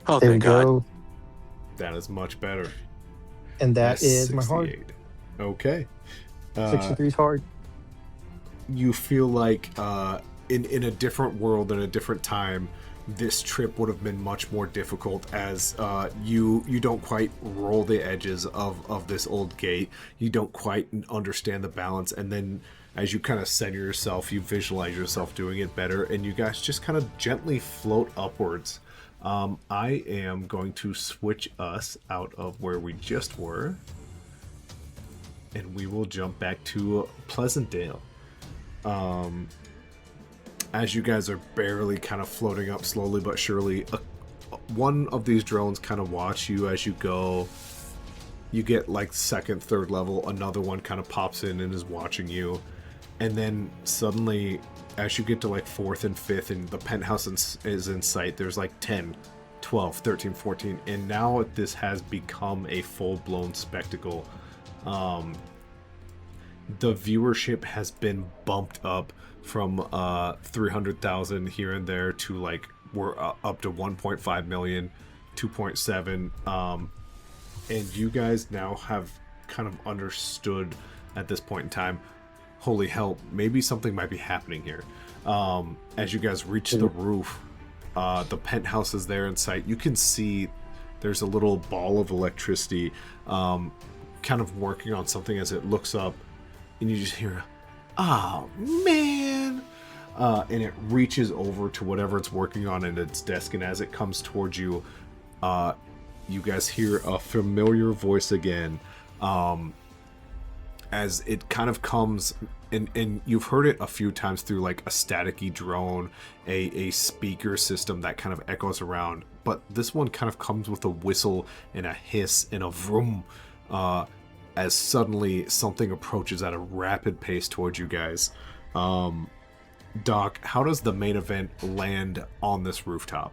Oh, There we thank God. go. That is much better. And that That's is my hard. 68. Okay. 63 is hard. You feel like in a different world, in a different time, this trip would have been much more difficult, as you don't quite roll the edges of this old gate. You don't quite understand the balance, and then as you kind of center yourself, you visualize yourself doing it better, and you guys just kind of gently float upwards. I am going to switch us out of where we just were, and we will jump back to Pleasantdale. As you guys are barely kind of floating up slowly but surely, one of these drones kind of watch you as you go, You get like second, third level, another one kind of pops in and is watching you. And then suddenly, as you get to like fourth and fifth and the penthouse is in sight, there's like 10, 12, 13, 14. And now this has become a full-blown spectacle. The viewership has been bumped up from 300,000 here and there to like we're up to 1.5 million, 2.7. And you guys now have kind of understood at this point in time, holy hell, maybe something might be happening here. As you guys reach the roof, the penthouse is there in sight. You can see there's a little ball of electricity kind of working on something as it looks up, and you just hear, oh man, and it reaches over to whatever it's working on in its desk, and as it comes towards you, you guys hear a familiar voice again, as it kind of comes, and you've heard it a few times through like a staticky drone, a speaker system that kind of echoes around, but this one kind of comes with a whistle and a hiss and a vroom, as suddenly something approaches at a rapid pace towards you guys. Doc, how does the main event land on this rooftop?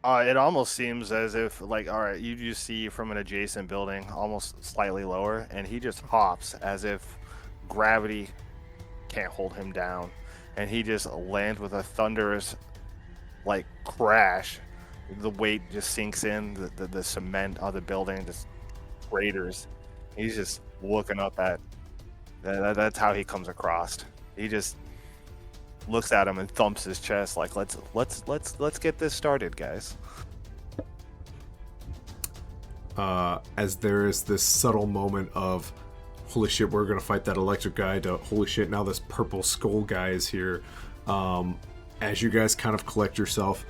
It almost seems as if, like, all right, you just see from an adjacent building, almost slightly lower, and he just hops as if gravity can't hold him down, and he just lands with a thunderous, like, crash. The weight just sinks in, the cement of the building just craters. He's just looking up at. That's how he comes across. He just looks at him and thumps his chest like, let's get this started, guys. As there is this subtle moment of, holy shit, we're gonna fight that electric guy, to holy shit, now this purple skull guy is here. As you guys kind of collect yourself,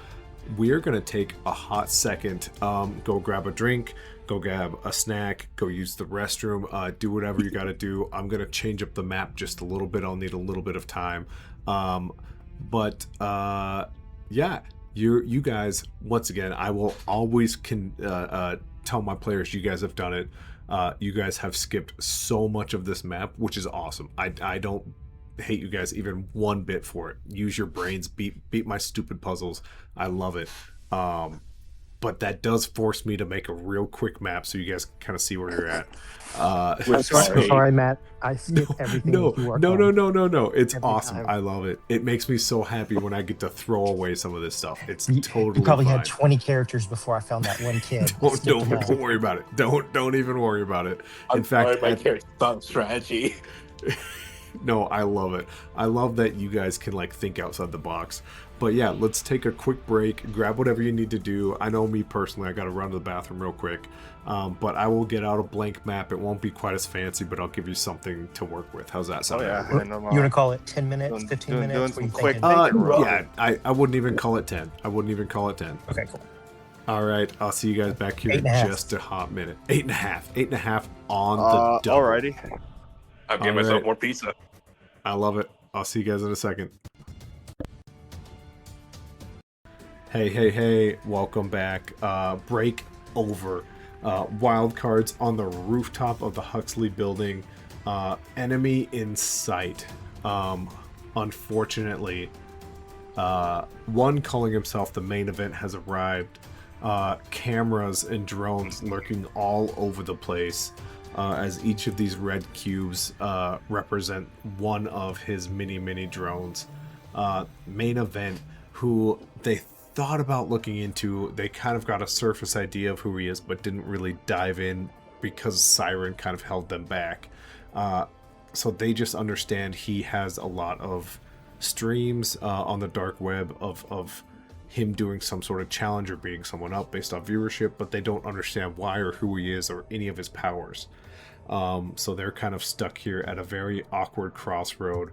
we are gonna take a hot second, go grab a drink, go grab a snack, go use the restroom, do whatever you gotta do. I'm gonna change up the map just a little bit. I'll need a little bit of time. Yeah, you guys, once again, I will always tell my players you guys have done it. You guys have skipped so much of this map, which is awesome. I don't hate you guys even one bit for it. Use your brains, beat my stupid puzzles. I love it. But that does force me to make a real quick map so you guys kind of see where you're at. I'm sorry, Matt. I skip everything. No. It's Every awesome. time. I love it. It makes me so happy when I get to throw away some of this stuff. It's You totally probably fine. had 20 characters before I found that one kid. Don't worry about it. Don't even worry about it. In fact, my character thought strategy. no, I love it. I love that you guys can like think outside the box. But yeah, let's take a quick break, grab whatever you need to do. I know me personally, I got to run to the bathroom real quick. But I will get out a blank map. It won't be quite as fancy, but I'll give you something to work with. How's that sound? Oh yeah, and, You want to call it 10 minutes, 15 minutes? doing What are some you quick thinking? thinking. Yeah, I wouldn't even call it 10. Okay, cool. All right, I'll see you guys back here in 8.5. just a hot minute. 8.5 on the double. Alrighty. I'll give All myself right. more pizza. I love it. I'll see you guys in a second. Hey, welcome back. Break over. Wild cards on the rooftop of the Huxley building. Enemy in sight. Unfortunately, one calling himself the main event has arrived. Cameras and drones lurking all over the place, as each of these red cubes represent one of his mini drones. Main event, who they thought about looking into, they kind of got a surface idea of who he is, but didn't really dive in because Siren kind of held them back. So they just understand he has a lot of streams on the dark web of him doing some sort of challenge or beating someone up based on viewership, but they don't understand why or who he is or any of his powers. So they're kind of stuck here at a very awkward crossroad.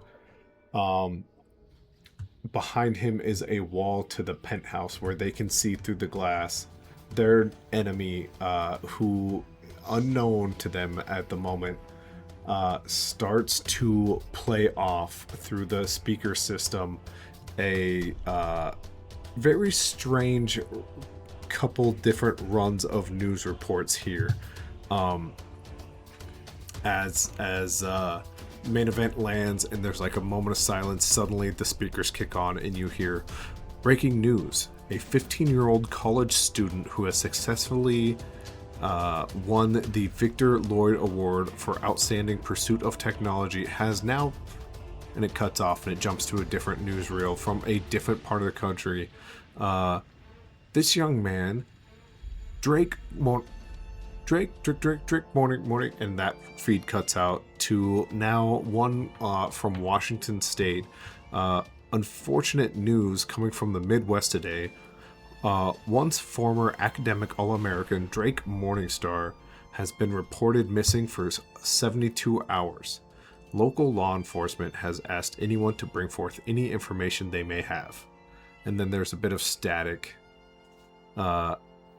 Behind him is a wall to the penthouse where they can see through the glass their enemy, who, unknown to them at the moment, starts to play off through the speaker system a very strange couple different runs of news reports here. As main event lands and there's like a moment of silence, suddenly the speakers kick on and you hear breaking news. A 15-year-old college student who has successfully won the Victor Lloyd Award for Outstanding Pursuit of Technology has now, and it cuts off and it jumps to a different newsreel from a different part of the country. This young man, Drake, morning, and that feed cuts out to now one from Washington State. Unfortunate news coming from the Midwest today. Once former academic All-American Drake Morningstar has been reported missing for 72 hours. Local law enforcement has asked anyone to bring forth any information they may have. And then there's a bit of static.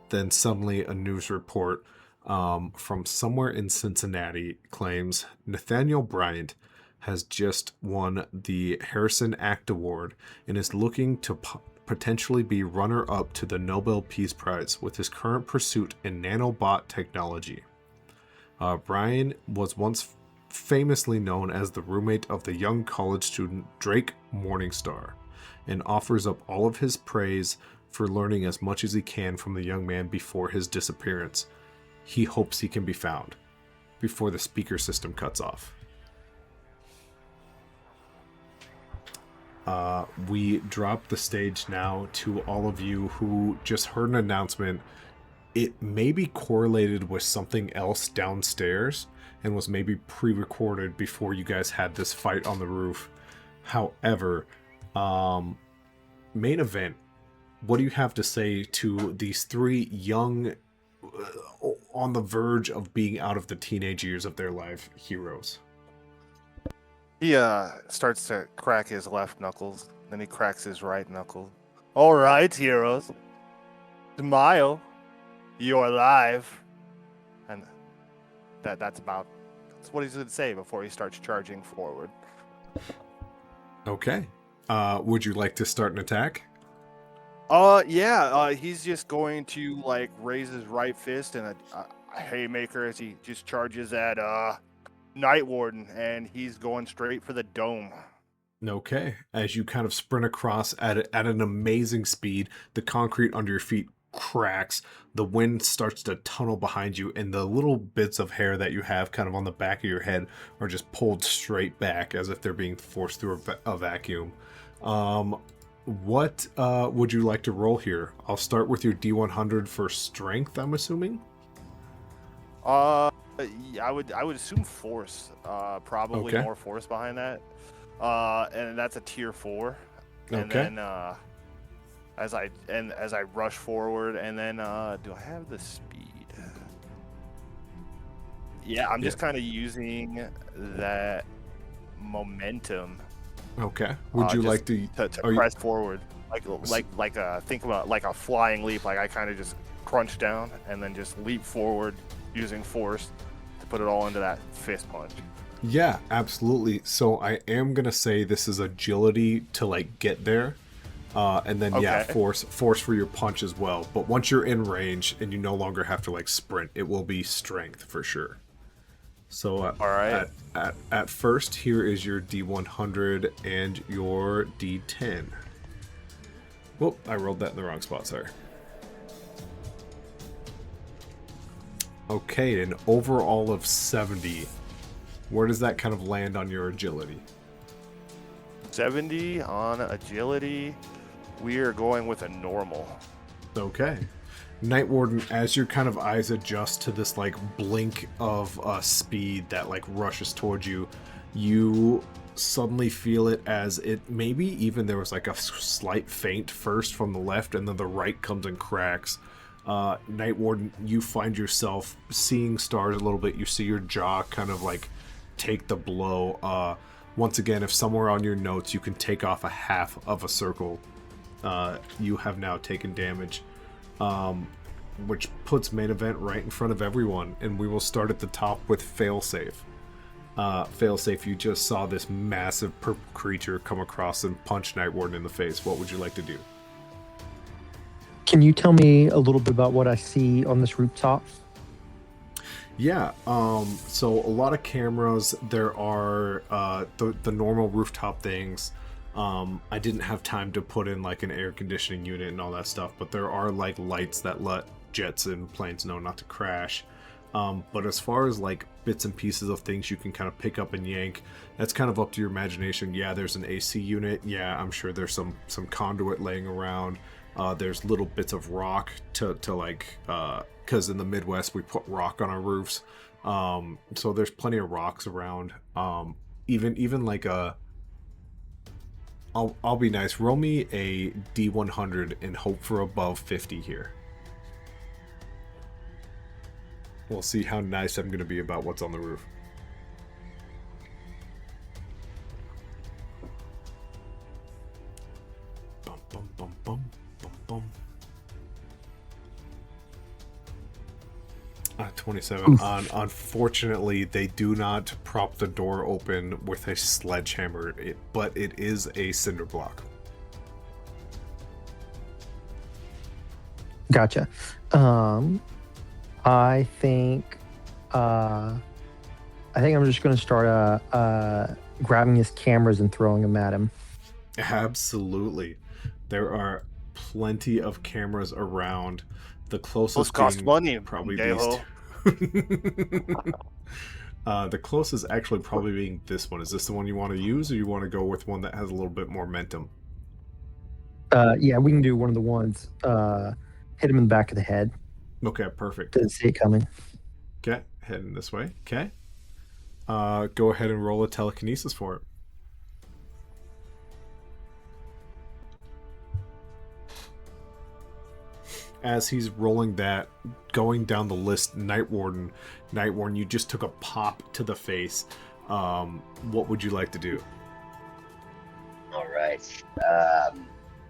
Then suddenly a news report from somewhere in Cincinnati claims Nathaniel Bryant has just won the Harrison Act Award and is looking to potentially be runner-up to the Nobel Peace Prize with his current pursuit in nanobot technology. Brian was once famously known as the roommate of the young college student Drake Morningstar, and offers up all of his praise for learning as much as he can from the young man before his disappearance. He hopes he can be found before the speaker system cuts off. We drop the stage now to all of you who just heard an announcement. It may be correlated with something else downstairs and was maybe pre-recorded before you guys had this fight on the roof. However, main event, what do you have to say to these three young, on the verge of being out of the teenage years of their life heroes? He starts to crack his left knuckles, then he cracks his right knuckle. All right, heroes. Smile. You're alive. And that's what he's going to say before he starts charging forward. Okay. Would you like to start an attack? He's just going to like raise his right fist and a haymaker as he just charges at Night Warden, and he's going straight for the dome. Okay. As you kind of sprint across at an amazing speed, the concrete under your feet cracks, the wind starts to tunnel behind you, and the little bits of hair that you have kind of on the back of your head are just pulled straight back as if they're being forced through a vacuum. What would you like to roll here? I'll start with your D100 for strength, I'm assuming? I would assume force. Probably Okay. more force behind that. And that's a tier 4. And Okay. then as I rush forward, and then do I have the speed? Yeah, I'm just kind of using that momentum. Okay. Would you just like to press forward, think about like a flying leap. Like I kind of just crunch down and then just leap forward using force to put it all into that fist punch. Yeah, absolutely. So I am gonna say this is agility to like get there, and then force for your punch as well. But once you're in range and you no longer have to like sprint, it will be strength for sure. So all right. At first, here is your D100 and your D10. Whoop! I rolled that in the wrong spot. Sorry. Okay, an overall of 70. Where does that kind of land on your agility? 70 on agility. We are going with a normal. Okay. Night Warden, as your kind of eyes adjust to this like blink of speed that like rushes towards you, you suddenly feel it as it maybe even there was like a slight feint first from the left and then the right comes and cracks. Night Warden, you find yourself seeing stars a little bit. You see your jaw kind of like take the blow. Once again, if somewhere on your notes you can take off a half of a circle, you have now taken damage, which puts main event right in front of everyone. And we will start at the top with Failsafe. Failsafe, you just saw this massive purple creature come across and punch Night Warden in the face. What would you like to do? Can you tell me a little bit about what I see on this rooftop? Yeah, so a lot of cameras. There are the normal rooftop things. I didn't have time to put in like an air conditioning unit and all that stuff, but there are like lights that let jets and planes know not to crash. But as far as like bits and pieces of things you can kind of pick up and yank, that's kind of up to your imagination. Yeah, there's an AC unit. Yeah, I'm sure there's some conduit laying around. There's little bits of rock to like, because in the Midwest we put rock on our roofs. So there's plenty of rocks around. Even like a, I'll be nice. Roll me a D100 and hope for above 50 here. We'll see how nice I'm going to be about what's on the roof. Bum, bum, bum, bum, bum, bum. 27. Unfortunately, they do not prop the door open with a sledgehammer, but it is a cinder block. Gotcha. I think I'm just going to start grabbing his cameras and throwing them at him. Absolutely. There are plenty of cameras around. The closest Those cost money, probably Deho. the closest actually probably being this one. Is this the one you want to use, or you want to go with one that has a little bit more momentum? Yeah, we can do one of the ones. Hit him in the back of the head. Okay, perfect. Didn't see it coming. Okay, heading this way. Okay. Go ahead and roll a telekinesis for it. As he's rolling that, going down the list, Night Warden, you just took a pop to the face. What would you like to do? All right.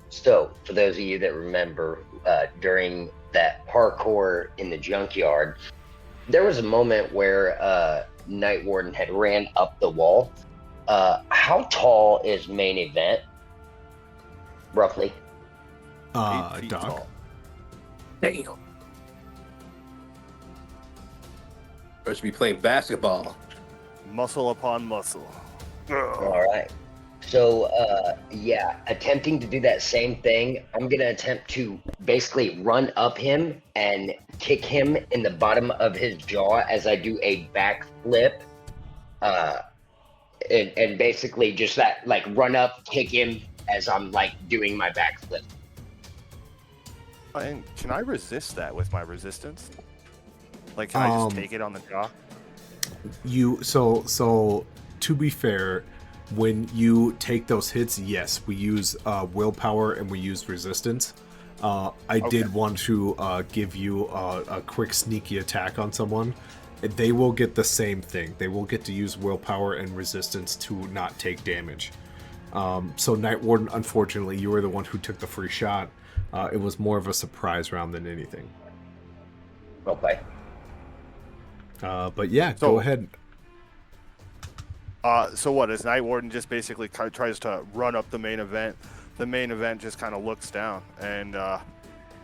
So, for those of you that remember, during that parkour in the junkyard, there was a moment where Night Warden had ran up the wall. How tall is main event? Roughly. 8 feet Doc. tall. Damn. Or should be playing basketball. Muscle upon muscle. All right. So, yeah, attempting to do that same thing, I'm going to attempt to basically run up him and kick him in the bottom of his jaw as I do a backflip. And basically just that, like, run up, kick him as I'm, like, doing my backflip. And can I resist that with my resistance? Like, can I just take it on the jaw? So to be fair, when you take those hits, yes, we use willpower and we use resistance. I did want to give you a quick sneaky attack on someone. They will get the same thing. They will get to use willpower and resistance to not take damage. So Night Warden, unfortunately, you were the one who took the free shot. It was more of a surprise round than anything. Okay. But yeah, go ahead. So what, as Night Warden just basically tries to run up the main event, the main event just kind of looks down, and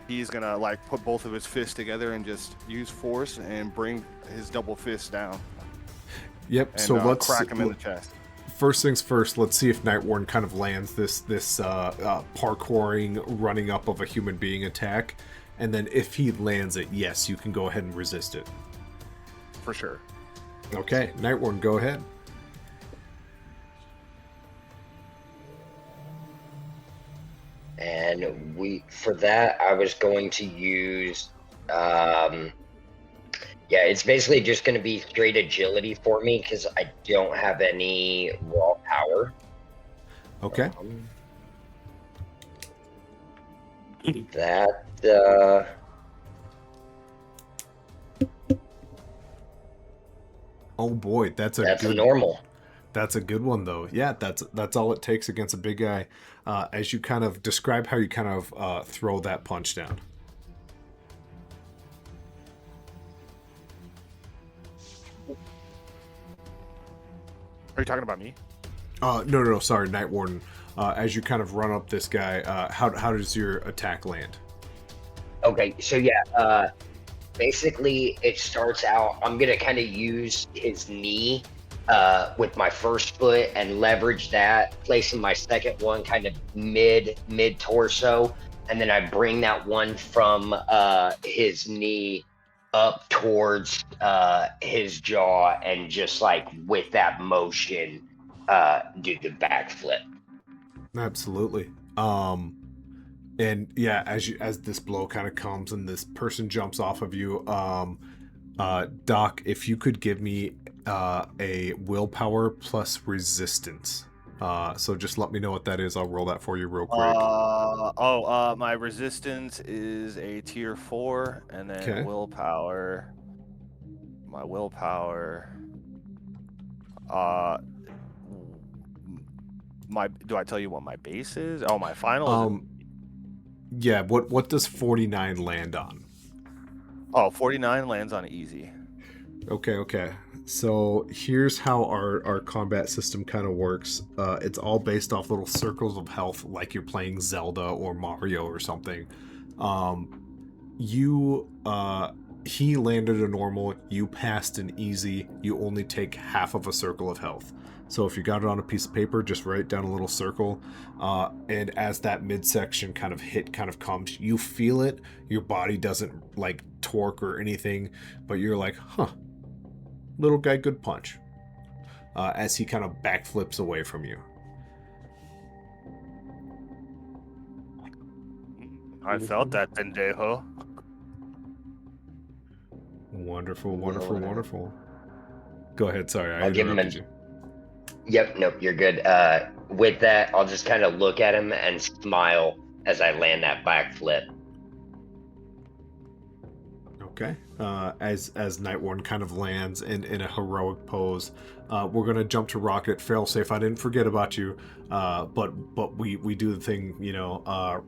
he's going to like put both of his fists together and just use force and bring his double fist down. Yep, And, so let's crack him in the chest. First things first, let's see if Night Warden kind of lands this parkouring, running up of a human being attack. And then if he lands it, yes, you can go ahead and resist it. For sure. Okay, Night Warden, go ahead. And for that, I was going to use, yeah, it's basically just going to be straight agility for me because I don't have any raw power. Okay. Oh boy, that's a normal. That's a good one though. Yeah, that's all it takes against a big guy. As you kind of describe how you kind of throw that punch down. Are you talking about me? No, sorry, Night Warden. As you kind of run up this guy, how does your attack land? Okay, so yeah, basically it starts out. I'm gonna kind of use his knee with my first foot and leverage that, placing my second one kind of mid torso, and then I bring that one from his knee up towards his jaw, and just like with that motion, do the backflip. Absolutely. And yeah, as this blow kind of comes and this person jumps off of you, Doc, if you could give me a willpower plus resistance. So just let me know what that is. I'll roll that for you real quick. My resistance is a tier 4, and then Okay. willpower. My willpower. Do I tell you what my base is? Oh, my final is. Yeah. What does 49 land on? 49 lands on easy. Okay. So here's how our combat system kind of works. It's all based off little circles of health, like you're playing Zelda or Mario or something. He landed a normal, you passed an easy, you only take half of a circle of health. So if you got it on a piece of paper, just write down a little circle. And as that midsection kind of comes, you feel it. Your body doesn't like torque or anything, but you're like, huh, little guy, good punch. As he kind of backflips away from you. I felt that, pendejo. Wonderful. Go ahead, sorry, I I'll give him interrupted you. Yep, nope, you're good. With that, I'll just kind of look at him and smile as I land that backflip. Okay. As Nightworn kind of lands in a heroic pose, we're gonna jump to Rocket. Failsafe, I didn't forget about you. But we do the thing,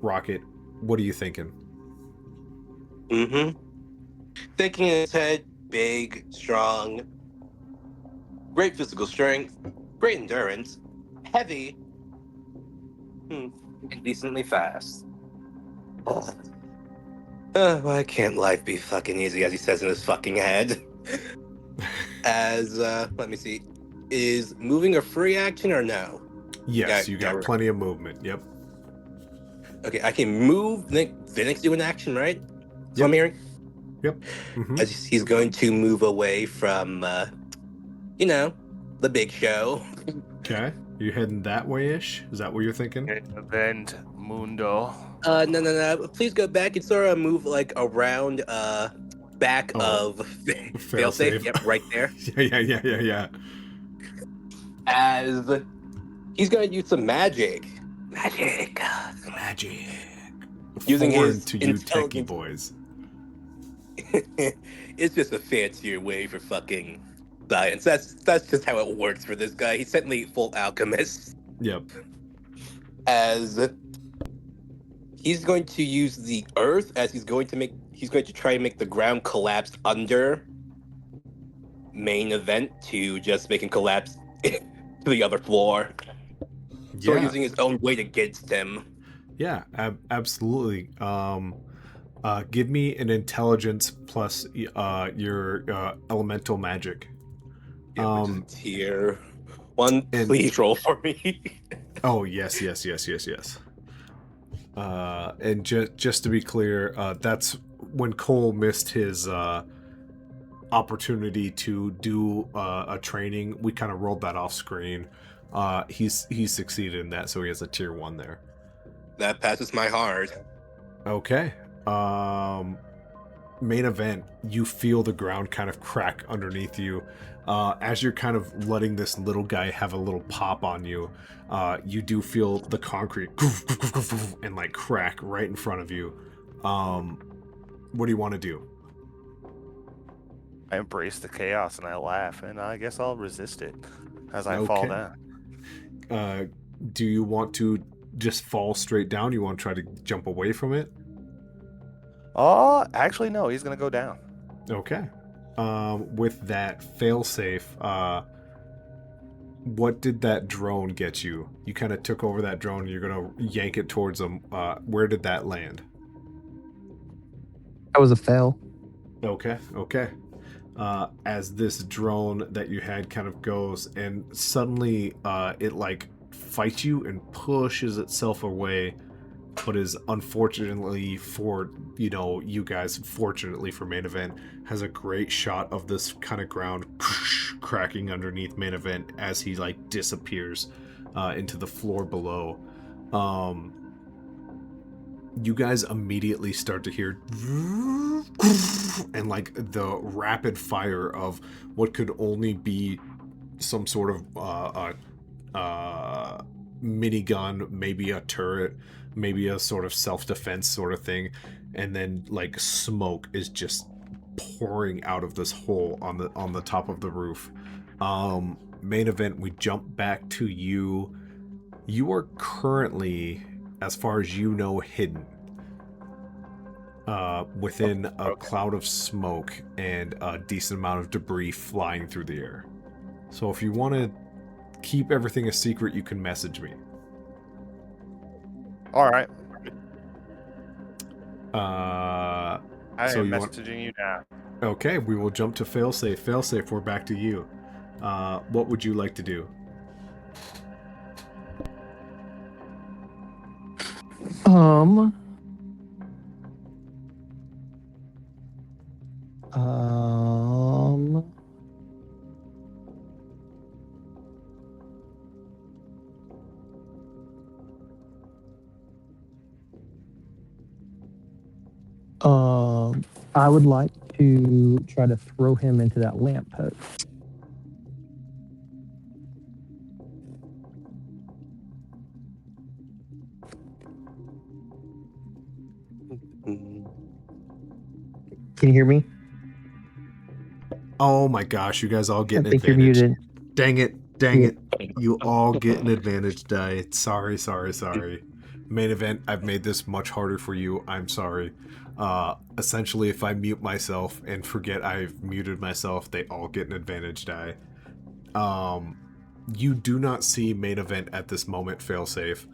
Rocket. What are you thinking? Thinking in his head, big, strong, great physical strength, great endurance, heavy, and decently fast. Why can't life be fucking easy, as he says in his fucking head? As, let me see, is moving a free action or no? Yes, Yeah, you got plenty of movement. Yep. Okay, I can move, Phoenix do an action, right? That's what I'm hearing? Yep. Mm-hmm. As he's going to move away from, the big show. Okay. You heading that way-ish? Is that what you're thinking? Event Mundo. No. Please go back and sort of move like around back of Failsafe. Yep, right there. Yeah. As he's gonna use some magic. Using Foreign his to you techie intelligence. boys. It's just a fancier way for fucking science. That's just how it works for this guy. He's certainly full alchemist. Yep. As he's going to use the earth, as he's going to try and make the ground collapse under main event to just make him collapse to the other floor. So using his own weight against him. Yeah, absolutely. Give me an intelligence plus your elemental magic. Yeah, which is tier 1. Please roll for me. Oh, yes. And just to be clear, that's when Cole missed his opportunity to do a training. We kind of rolled that off screen. He's succeeded in that, so he has a tier 1 there. That passes my hard. Okay. Main event, you feel the ground kind of crack underneath you. As you're kind of letting this little guy have a little pop on you, you do feel the concrete and like crack right in front of you. What do you want to do? I embrace the chaos and I laugh, and I guess I'll resist it as I fall down. Do you want to just fall straight down? You want to try to jump away from it? Oh, actually, no. He's gonna go down. Okay. With that failsafe, what did that drone get you? You kind of took over that drone. And you're gonna yank it towards him. Where did that land? That was a fail. Okay. As this drone that you had kind of goes, and suddenly it like fights you and pushes itself away, but is unfortunately for you guys, fortunately for main event, has a great shot of this kind of ground cracking underneath main event as he like disappears into the floor below. You guys immediately start to hear and like the rapid fire of what could only be some sort of minigun, maybe a turret, maybe a sort of self-defense sort of thing, and then like smoke is just pouring out of this hole on the top of the roof. Main event, we jump back to you. You are currently, as far as you know, hidden within a cloud of smoke and a decent amount of debris flying through the air. So if you want to keep everything a secret, you can message me. All right. I am messaging you now. Okay, we will jump to failsafe. Failsafe, we're back to you. What would you like to do? I would like to try to throw him into that lamppost. Can you hear me? Oh my gosh, you guys all get I an think you're advantage. muted. Dang it. You all get an advantage die. Sorry. Main event, I've made this much harder for you. I'm sorry. Essentially, if I mute myself and forget I've muted myself, they all get an advantage die. You do not see main event at this moment, failsafe.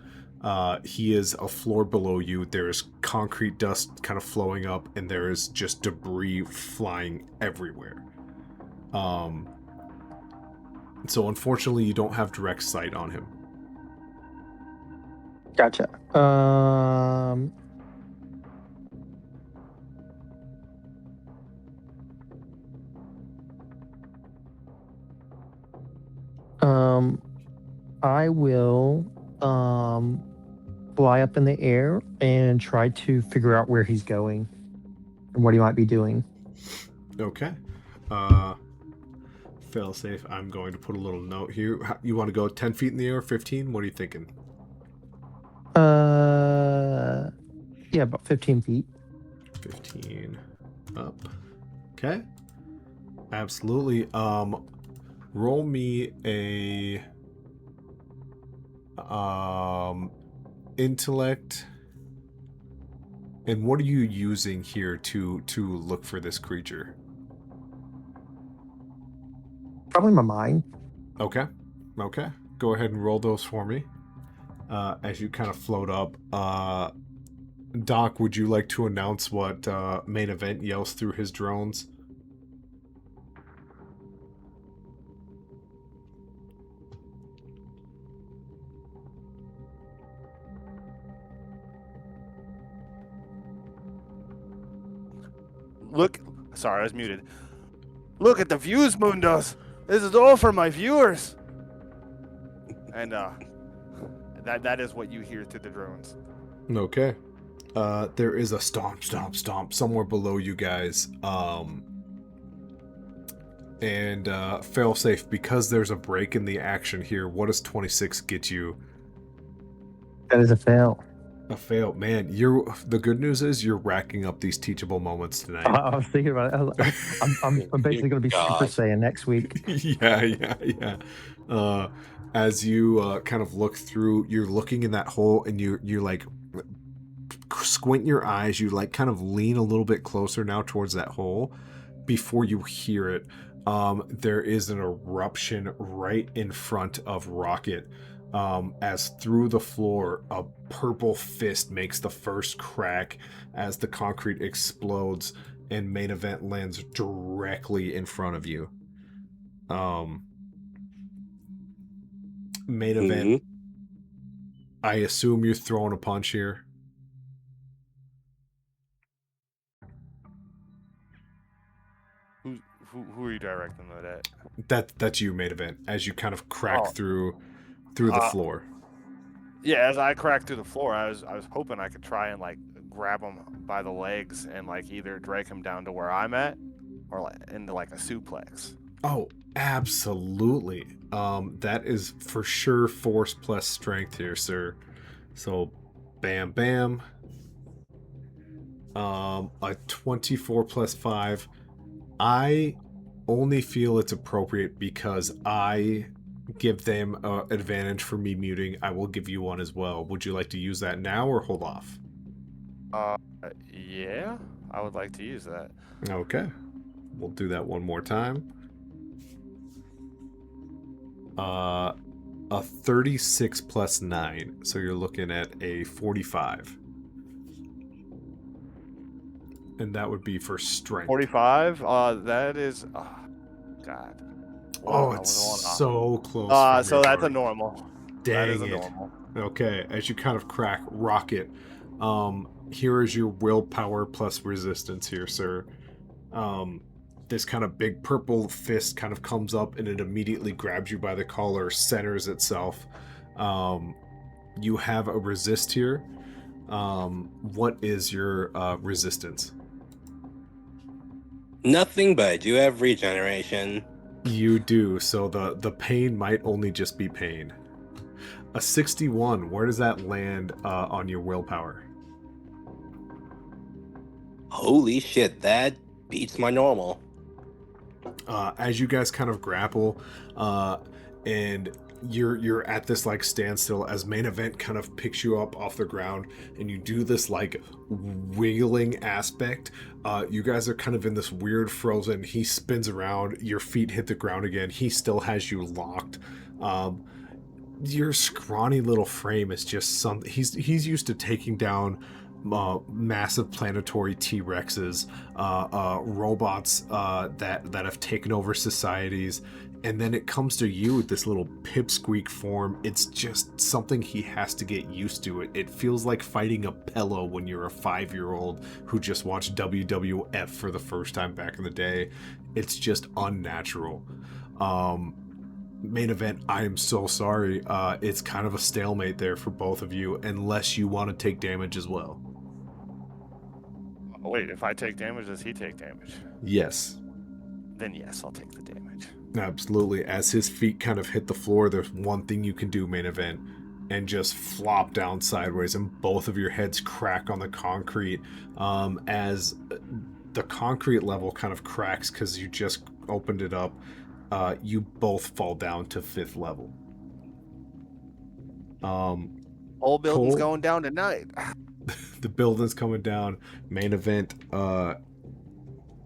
He is a floor below you. There's concrete dust kind of flowing up, and there is just debris flying everywhere. So unfortunately, you don't have direct sight on him. Gotcha. I will fly up in the air and try to figure out where he's going and what he might be doing. Okay. Failsafe, I'm going to put a little note here. You want to go 10 feet in the air, 15? What are you thinking? Yeah, about 15 feet. 15 up. Okay. Absolutely. Roll me a intellect. And what are you using here to look for this creature? Probably my mind. Okay. Go ahead and roll those for me. As you kind of float up. Doc, would you like to announce what main event yells through his drones? Look, sorry, I was muted. Look at the views, Mundos. This is all for my viewers. And that is what you hear through the drones. Okay. There is a stomp somewhere below you guys. And failsafe, because there's a break in the action here, what does 26 get you? That is a fail. A fail. Man, the good news is you're racking up these teachable moments tonight. I was thinking about it. I'm basically going to be Super Saiyan next week. Yeah. As you kind of look through, you're looking in that hole, and you like squint your eyes. You like kind of lean a little bit closer now towards that hole before you hear it. There is an eruption right in front of Rocket. as through the floor, a purple fist makes the first crack as the concrete explodes and Main Event lands directly in front of you. Main Event, I assume you're throwing a punch here. Who are you directing that at? That's you, Main Event, as you kind of crack through the floor. Yeah, as I cracked through the floor, I was hoping I could try and like grab him by the legs and like either drag him down to where I'm at, or like into like a suplex. Oh, absolutely. That is for sure force plus strength here, sir. So, bam, bam. A 24 plus 5. I only feel it's appropriate because I give them an advantage for me muting. I will give you one as well. Would you like to use that now or hold off? Yeah, I would like to use that. Okay. We'll do that one more time. A 36 plus 9. So you're looking at a 45. And that would be for strength. 45? That is... God. Oh, it's so close. So that's a normal. Dang that is a it. normal. Okay, as you kind of crack Rocket, here is your willpower plus resistance here, sir. This kind of big purple fist kind of comes up and it immediately grabs you by the collar, centers itself. You have a resist here. What is your resistance? Nothing, but I do have regeneration. You do, so the pain might only just be pain. A 61, where does that land on your willpower? Holy shit, that beats my normal. As you guys kind of grapple, and you're at this like standstill as Main Event kind of picks you up off the ground, and you do this like wiggling aspect. You guys are kind of in this weird frozen. He spins around, your feet hit the ground again. He still has you locked. Your scrawny little frame is just something. He's used to taking down massive planetary T-Rexes, robots that have taken over societies, and then it comes to you with this little pipsqueak form. It's just something he has to get used to. It feels like fighting a pillow when you're a 5-year-old who just watched WWF for the first time back in the day. It's just unnatural. Main Event, I am so sorry. It's kind of a stalemate there for both of you, unless you want to take damage as well. Wait, if I take damage, does he take damage? Yes. Then yes, I'll take the damage. Absolutely. As his feet kind of hit the floor, there's one thing you can do, Main Event, and just flop down sideways, and both of your heads crack on the concrete as the concrete level kind of cracks because you just opened it up. You both fall down to 5th level. Whole building's Cole? going down tonight. The building's coming down. Main Event,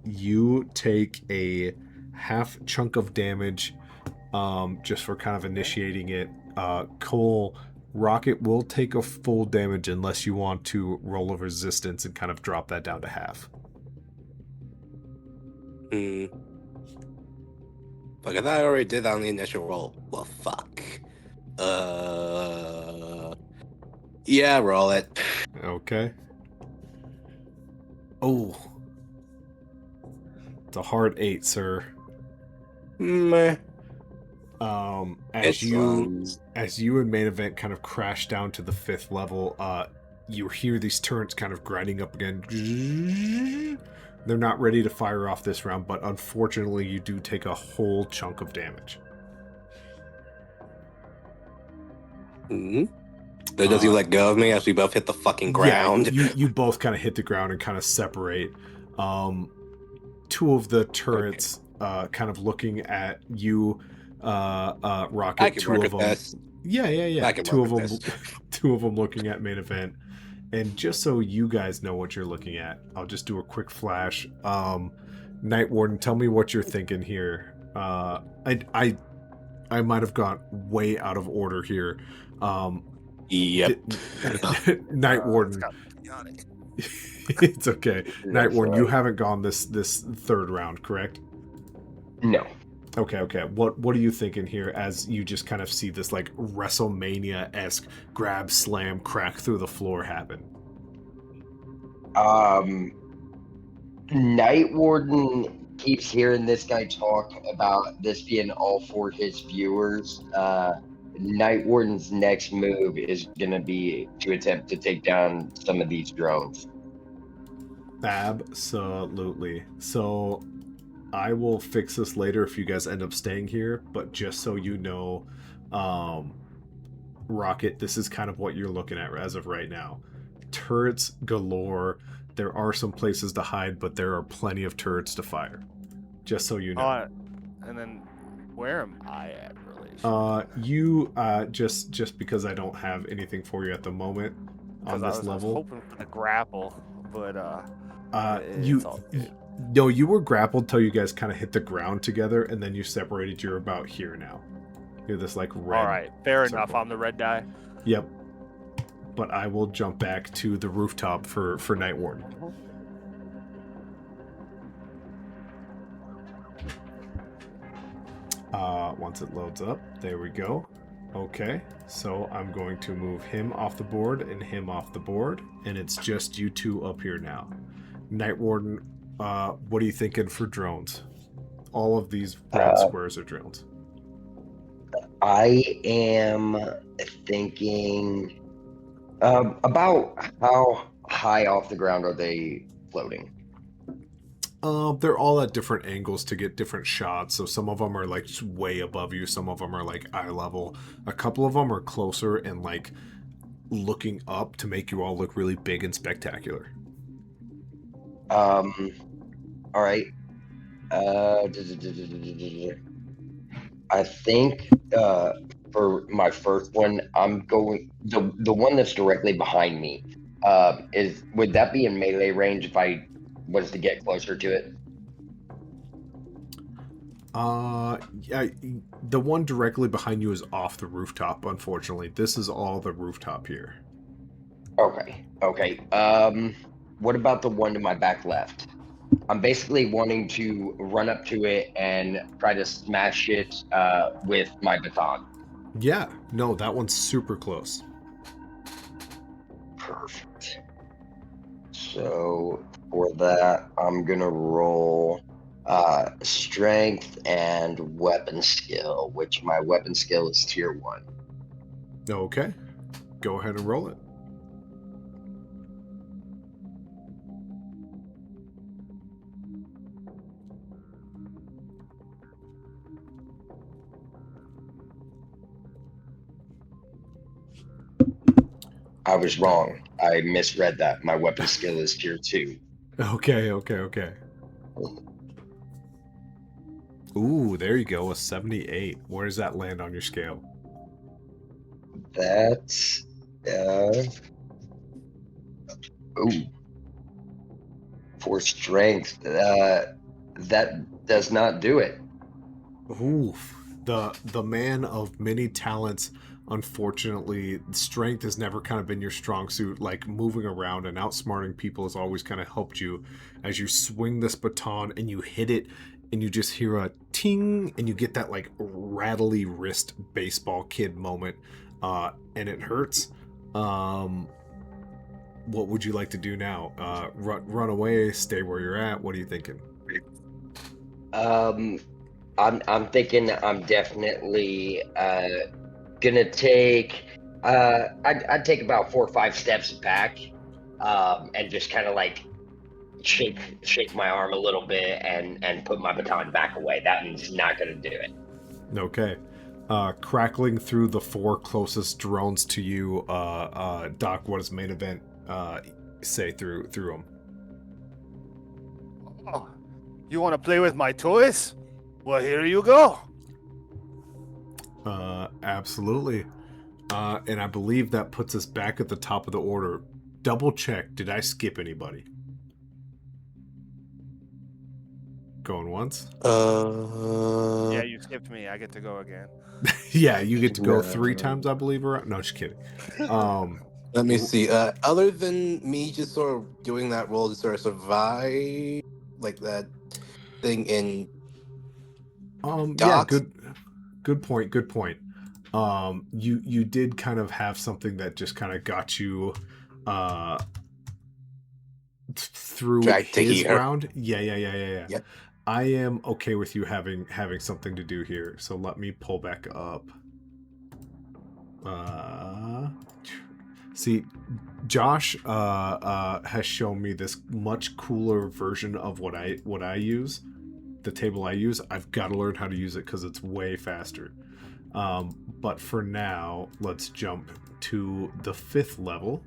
you take a half chunk of damage just for kind of initiating it. Cole, Rocket will take a full damage unless you want to roll a resistance and kind of drop that down to half. Fuck, I thought I already did that on the initial roll. Well, fuck. Yeah, roll it. Okay. Oh. It's a hard 8, sir. Meh. As you and Main Event kind of crash down to the 5th level, you hear these turrets kind of grinding up again. They're not ready to fire off this round, but unfortunately you do take a whole chunk of damage. Does he let go of me as we both hit the fucking ground? Yeah, you both kind of hit the ground and kind of separate. Two of the turrets kind of looking at you, Rocket. I can work with this. Yeah. I can work with this. Two of them looking at Main Event. And just so you guys know what you're looking at, I'll just do a quick flash. Night Warden, tell me what you're thinking here. I I might have gone way out of order here. Yep. Night Warden. It's got chaotic. It's okay. Night That's Warden, you right. haven't gone this third round, correct? No. Okay. What are you thinking here as you just kind of see this like WrestleMania-esque grab, slam, crack through the floor happen? Night Warden keeps hearing this guy talk about this being all for his viewers. Night Warden's next move is going to be to attempt to take down some of these drones. Absolutely. So I will fix this later if you guys end up staying here, but just so you know, Rocket, this is kind of what you're looking at as of right now. Turrets galore. There are some places to hide, but there are plenty of turrets to fire. Just so you know. And then where am I at You just because I don't have anything for you at the moment on this level. I was hoping for the grapple, but you no, you were grappled till you guys kind of hit the ground together, and then you separated. You're about here now. You're this like red. All right, fair circle. enough. I'm the red die. Yep. But I will jump back to the rooftop for Night Warden. Once it loads up, there we go. Okay, so I'm going to move him off the board and him off the board, and it's just you two up here now. Night Warden, what are you thinking for drones? All of these red squares are drones. I am thinking about how high off the ground are they floating? They're all at different angles to get different shots. So some of them are like just way above you. Some of them are like eye level. A couple of them are closer and like looking up to make you all look really big and spectacular. All right. I think for my first one, I'm going the one that's directly behind me. Would that be in melee range if I was to get closer to it? Yeah, the one directly behind you is off the rooftop, unfortunately. This is all the rooftop here. Okay. What about the one to my back left? I'm basically wanting to run up to it and try to smash it with my baton. Yeah, no, that one's super close. Perfect. So for that, I'm gonna roll strength and weapon skill, which my weapon skill is tier 1. Okay, go ahead and roll it. I was wrong. I misread that. My weapon skill is tier 2. Okay. Ooh, there you go, a 78. Where does that land on your scale? That's for strength. That does not do it. Oof. The man of many talents. Unfortunately, strength has never kind of been your strong suit. Like moving around and outsmarting people has always kind of helped you. As you swing this baton and you hit it, and you just hear a ting, and you get that like rattly wrist baseball kid moment, and it hurts. What would you like to do now? Run away, stay where you're at? What are you thinking? I'm thinking I'm definitely gonna take I'd take about 4 or 5 steps back and just kind of like shake my arm a little bit and put my baton back away. That is not gonna do it. Okay. Crackling through the 4 closest drones to you, Doc, what does main event say through them? Oh, you want to play with my toys? Well, here you go. Absolutely. And I believe that puts us back at the top of the order. Double check. Did I skip anybody? Go Going once. Yeah, you skipped me. I get to go again. Yeah, you get to go No. 3 times, I believe. Around. No, just kidding. Let me see. Other than me just sort of doing that role to sort of survive, like that thing in Yeah, Docs. good point. You did kind of have something that just kind of got you through Try to his hear. round. Yeah. Yep. I am okay with you having something to do here. So let me pull back up. See, Josh has shown me this much cooler version of what I use. The table I use. I've got to learn how to use it because it's way faster. But for now, let's jump to the 5th level.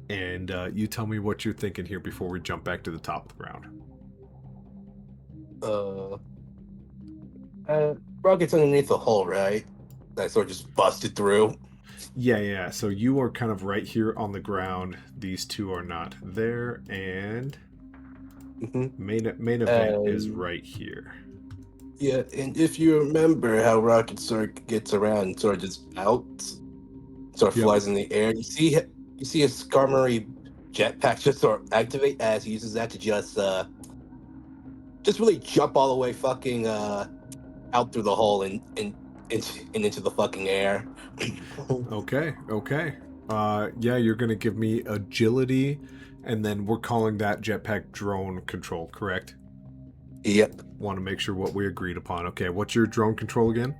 And you tell me what you're thinking here before we jump back to the top of the round. Rocket's underneath the hole, right? That sort of just busted through. Yeah. So you are kind of right here on the ground. These two are not there, and main event is right here. Yeah, and if you remember how Rocket sort of gets around and sort of just out, sort of flies in the air. You see his Skarmory jetpack just sort of activate as he uses that to just really jump all the way fucking out through the hole and into the fucking air. Okay. Yeah, you're gonna give me agility, and then we're calling that jetpack drone control, correct? Yep. Want to make sure what we agreed upon. Okay, what's your drone control again?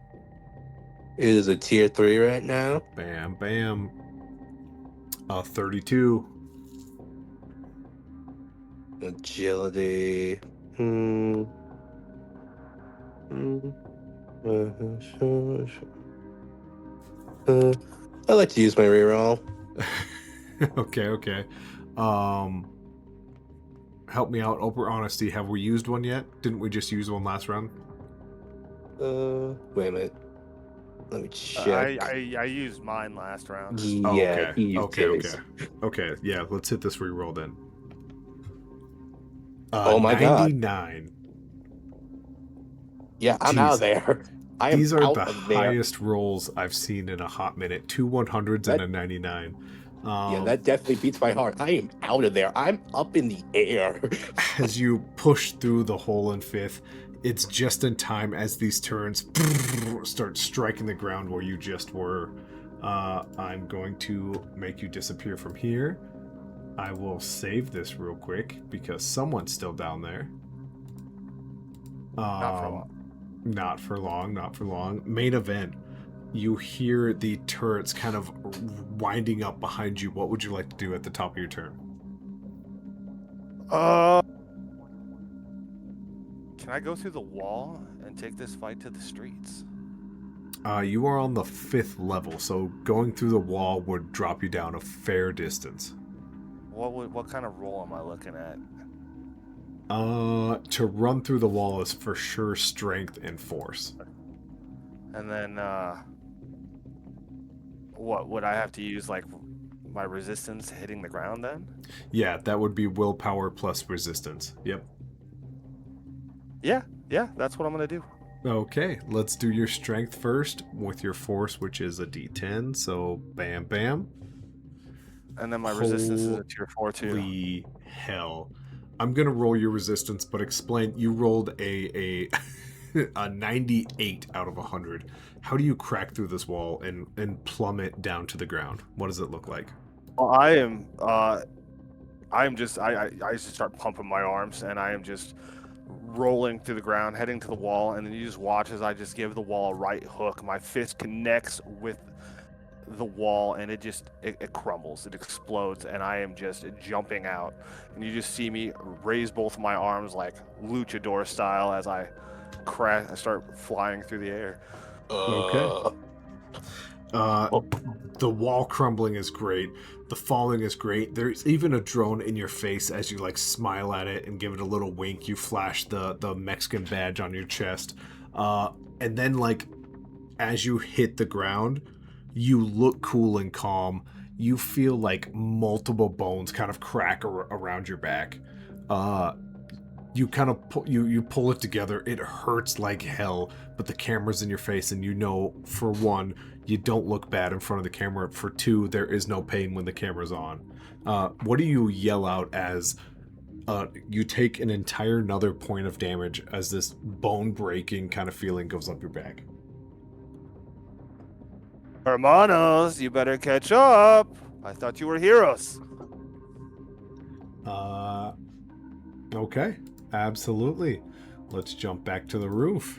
It is a tier 3 right now. Bam. 32. Agility. I like to use my reroll. Okay. Help me out. Open honesty. Have we used one yet? Didn't we just use one last round? Wait a minute. Let me check. I used mine last round. Yeah, he used his. Okay. Yeah, let's hit this reroll then. Oh my 99. God. Yeah, I'm out of there. These are the highest rolls I've seen in a hot minute. 2 100s and a 99. Yeah, that definitely beats my heart. I am out of there. I'm up in the air. As you push through the hole in 5th, it's just in time as these turrets start striking the ground where you just were. I'm going to make you disappear from here. I will save this real quick because someone's still down there. Not for long. Main event. You hear the turrets kind of winding up behind you. What would you like to do at the top of your turn? Can I go through the wall and take this fight to the streets? You are on the 5th level, so going through the wall would drop you down a fair distance. What kind of roll am I looking at? To run through the wall is for sure strength and force. And then, what would I have to use, like, my resistance hitting the ground then? Yeah, that would be willpower plus resistance. Yep. Yeah, that's what I'm gonna do. Okay, let's do your strength first with your force, which is a D10. So, bam. And then my resistance is a tier 4 too. Holy hell! I'm gonna roll your resistance, but explain. You rolled a 98 out of 100. How do you crack through this wall and plummet down to the ground? What does it look like? Well, I just start pumping my arms, and I am just rolling through the ground, heading to the wall, and then you just watch as I just give the wall a right hook. My fist connects with the wall, and it crumbles, it explodes, and I am just jumping out. And you just see me raise both my arms like luchador style as I crash. I start flying through the air. Okay. The wall crumbling is great. The falling is great. There's even a drone in your face as you like smile at it and give it a little wink. You flash the Mexican badge on your chest. And then like as you hit the ground, you look cool and calm. You feel like multiple bones kind of crack around your back. You kind of you pull it together. It hurts like hell, but the camera's in your face, and you know, for one, you don't look bad in front of the camera. For two, there is no pain when the camera's on. What do you yell out as you take an entire another point of damage as this bone-breaking kind of feeling goes up your back? Hermanos, you better catch up. I thought you were heroes. Okay. Absolutely. Let's jump back to the roof.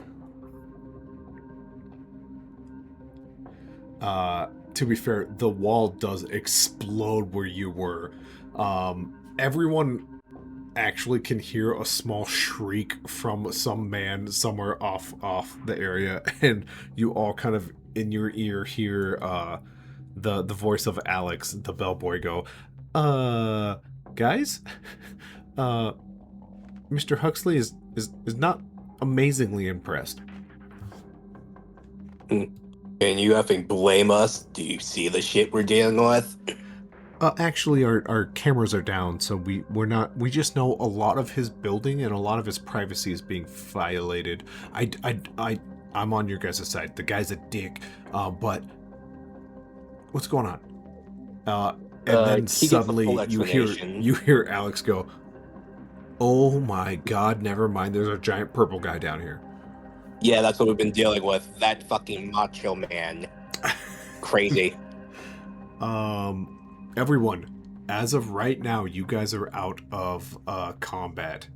To be fair, the wall does explode where you were. Everyone actually can hear a small shriek from some man somewhere off the area, and you all kind of in your ear hear the voice of Alex, the bellboy, go, guys? Mr. Huxley is not amazingly impressed. And you effing blame us? Do you see the shit we're dealing with? Actually, our cameras are down, so we're not. We just know a lot of his building and a lot of his privacy is being violated. I'm on your guys' side. The guy's a dick. But what's going on? And then suddenly you hear Alex go, "Oh my God! Never mind. There's a giant purple guy down here." Yeah, that's what we've been dealing with. That fucking macho man. Crazy. Everyone, as of right now, you guys are out of combat.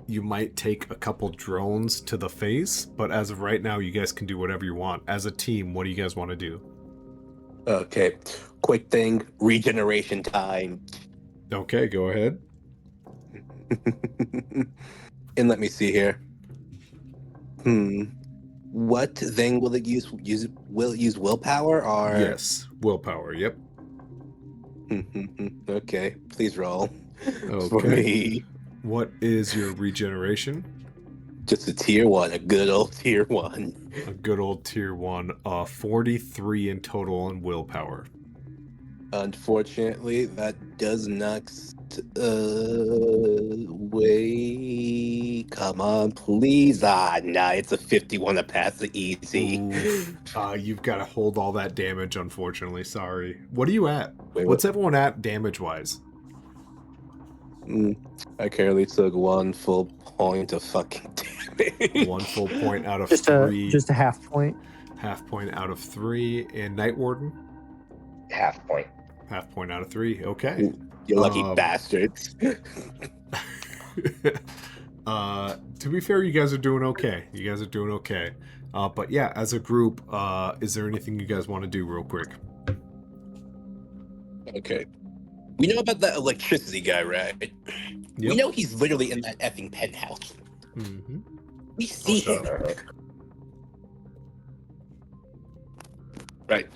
You might take a couple drones to the face, but as of right now, you guys can do whatever you want. As a team, what do you guys want to do? Okay, quick thing, regeneration time. Okay, go ahead. And let me see here. What thing will it use? Will it use willpower or? Yes, willpower. Yep. Okay, please roll. Okay. For me. What is your regeneration? Just a tier 1, a good old tier 1. A good old tier 1. 43 in total on willpower. Unfortunately, that does not. Wait. Come on, please. Nah, it's a 51 to pass the easy. You've got to hold all that damage, unfortunately. Sorry. What are you at? Wait, What's everyone at damage-wise? I currently took 1 full point of fucking damage. 1 full point out of 3. Just a half point. Half point out of 3. And Night Warden? Half point. Half point out of 3. Okay. You lucky bastards. To be fair, you guys are doing okay. But yeah, as a group, is there anything you guys want to do real quick? Okay. We know about that electricity guy, right? Yep. We know he's literally in that effing penthouse. Mm-hmm. We see him. Right.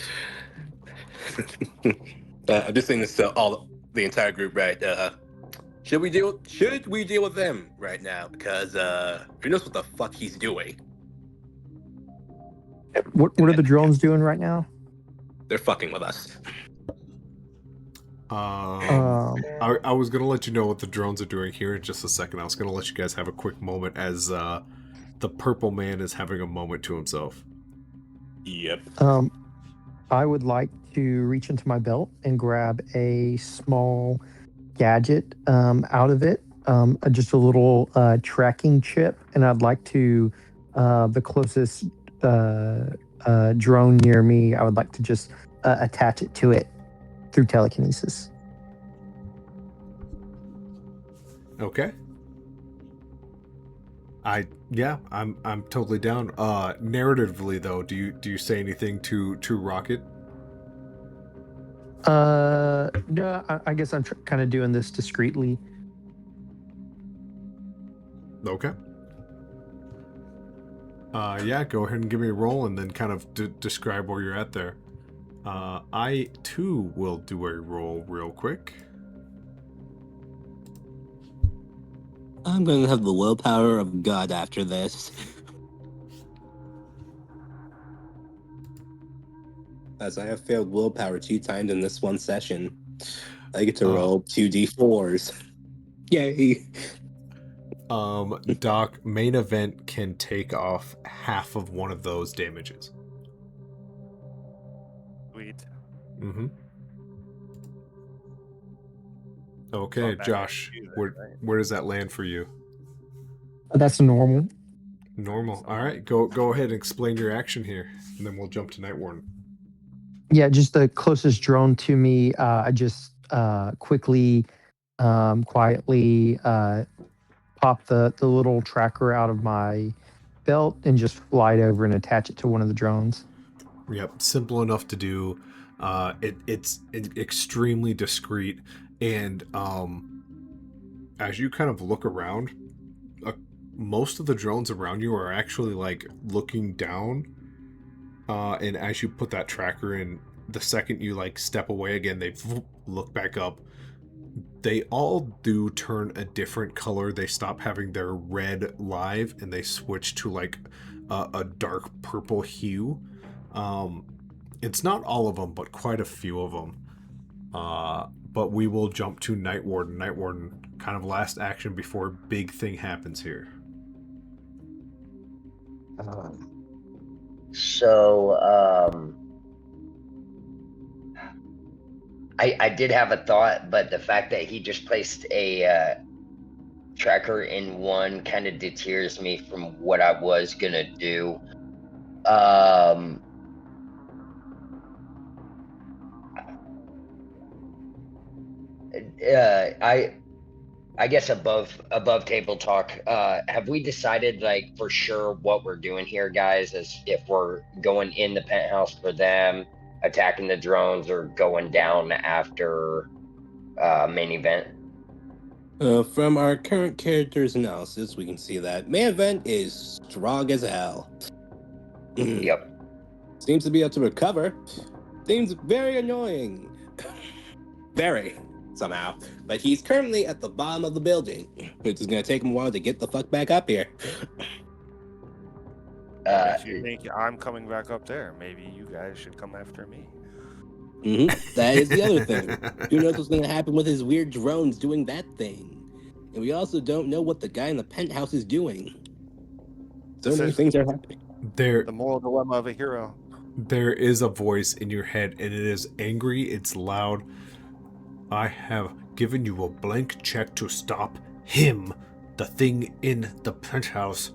I'm just saying this to the entire group, right? Should we deal with them right now? Because who knows what the fuck he's doing? What are the drones doing right now? They're fucking with us. I was gonna let you know what the drones are doing here in just a second. I was gonna let you guys have a quick moment as the purple man is having a moment to himself. Yep. I would like to reach into my belt and grab a small gadget out of it, just a little tracking chip, and I'd like to the closest drone near me. I would like to just attach it to it through telekinesis. Okay. I'm totally down. Narratively though, do you say anything to Rocket? No, I guess I'm kind of doing this discreetly. Okay. Yeah, go ahead and give me a roll and then kind of describe where you're at there. I too will do a roll real quick. I'm going to have the willpower of God after this. As I have failed willpower 2 times in this one session, I get to roll 2d4s. Yay. Doc, main event can take off half of one of those damages. Sweet. Mm-hmm. So Okay, I'm back Josh, to you then, where right? where does that land for you? That's normal. Normal. All right, go ahead and explain your action here, and then we'll jump to Night Warden. Yeah, just the closest drone to me. I just quickly, quietly pop the little tracker out of my belt and just fly it over and attach it to one of the drones. Yep, simple enough to do. It's extremely discreet, and as you kind of look around, uh, most of the drones around you are actually like looking down. And as you put that tracker in, the second you like step away again, they look back up. They all do turn a different color. They stop having their red live and they switch to like a dark purple hue. Um, it's not all of them, but quite a few of them. But we will jump to Night Warden. Night Warden, kind of last action before big thing happens here. So, I did have a thought, but the fact that he just placed a tracker in one kind of deters me from what I was gonna do. Um, I guess above table talk. Have we decided like for sure what we're doing here, guys? As if we're going in the penthouse for them, attacking the drones, or going down after main event? From our current character's analysis, we can see that main event is strong as hell. Yep. Seems to be able to recover. Seems very annoying. Very, somehow. But he's currently at the bottom of the building, which is going to take him a while to get the fuck back up here. What makes you think I'm coming back up there? Maybe you guys should come after me. That is the other thing. Who knows what's going to happen with his weird drones doing that thing? And we also don't know what the guy in the penthouse is doing. So many things are happening. The moral dilemma of a hero. There is a voice in your head, and it is angry, it's loud. I have given you a blank check to stop him, the thing in the penthouse.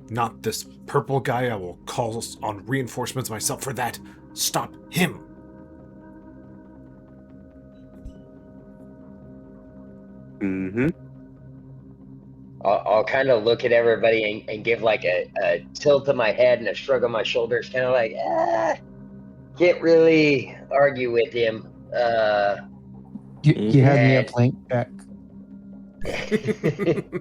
Not this purple guy. I will call on reinforcements myself for that. Stop him. I'll kind of look at everybody and give like a tilt of my head and a shrug of my shoulders, kind of like, can't really argue with him. You had me a blank check.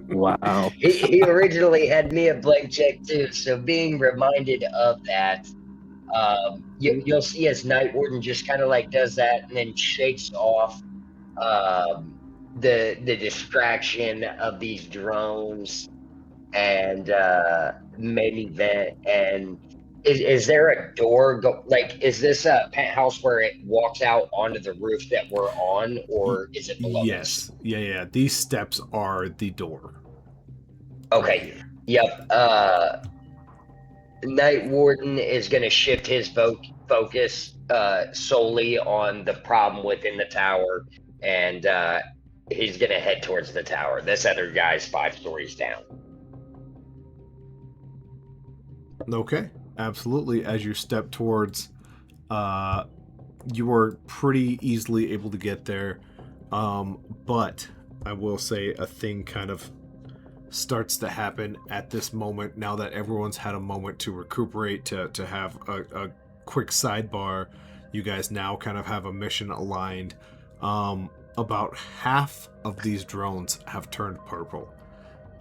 Wow. He originally had me a blank check too, so being reminded of that, you'll see as Night Warden just kind of like does that and then shakes off the distraction of these drones and main event. And is there a door is this a penthouse where it walks out onto the roof that we're on, or is it below Yes. us? Yeah. These steps are the door. Okay. Right. Yep. Night Warden is going to shift his focus solely on the problem within the tower, and he's going to head towards the tower. This other guy's 5 stories down. Okay. Absolutely. As you step towards, you are pretty easily able to get there. But I will say a thing kind of starts to happen at this moment now that everyone's had a moment to recuperate, to have a quick sidebar. You guys now kind of have a mission aligned. About half of these drones have turned purple.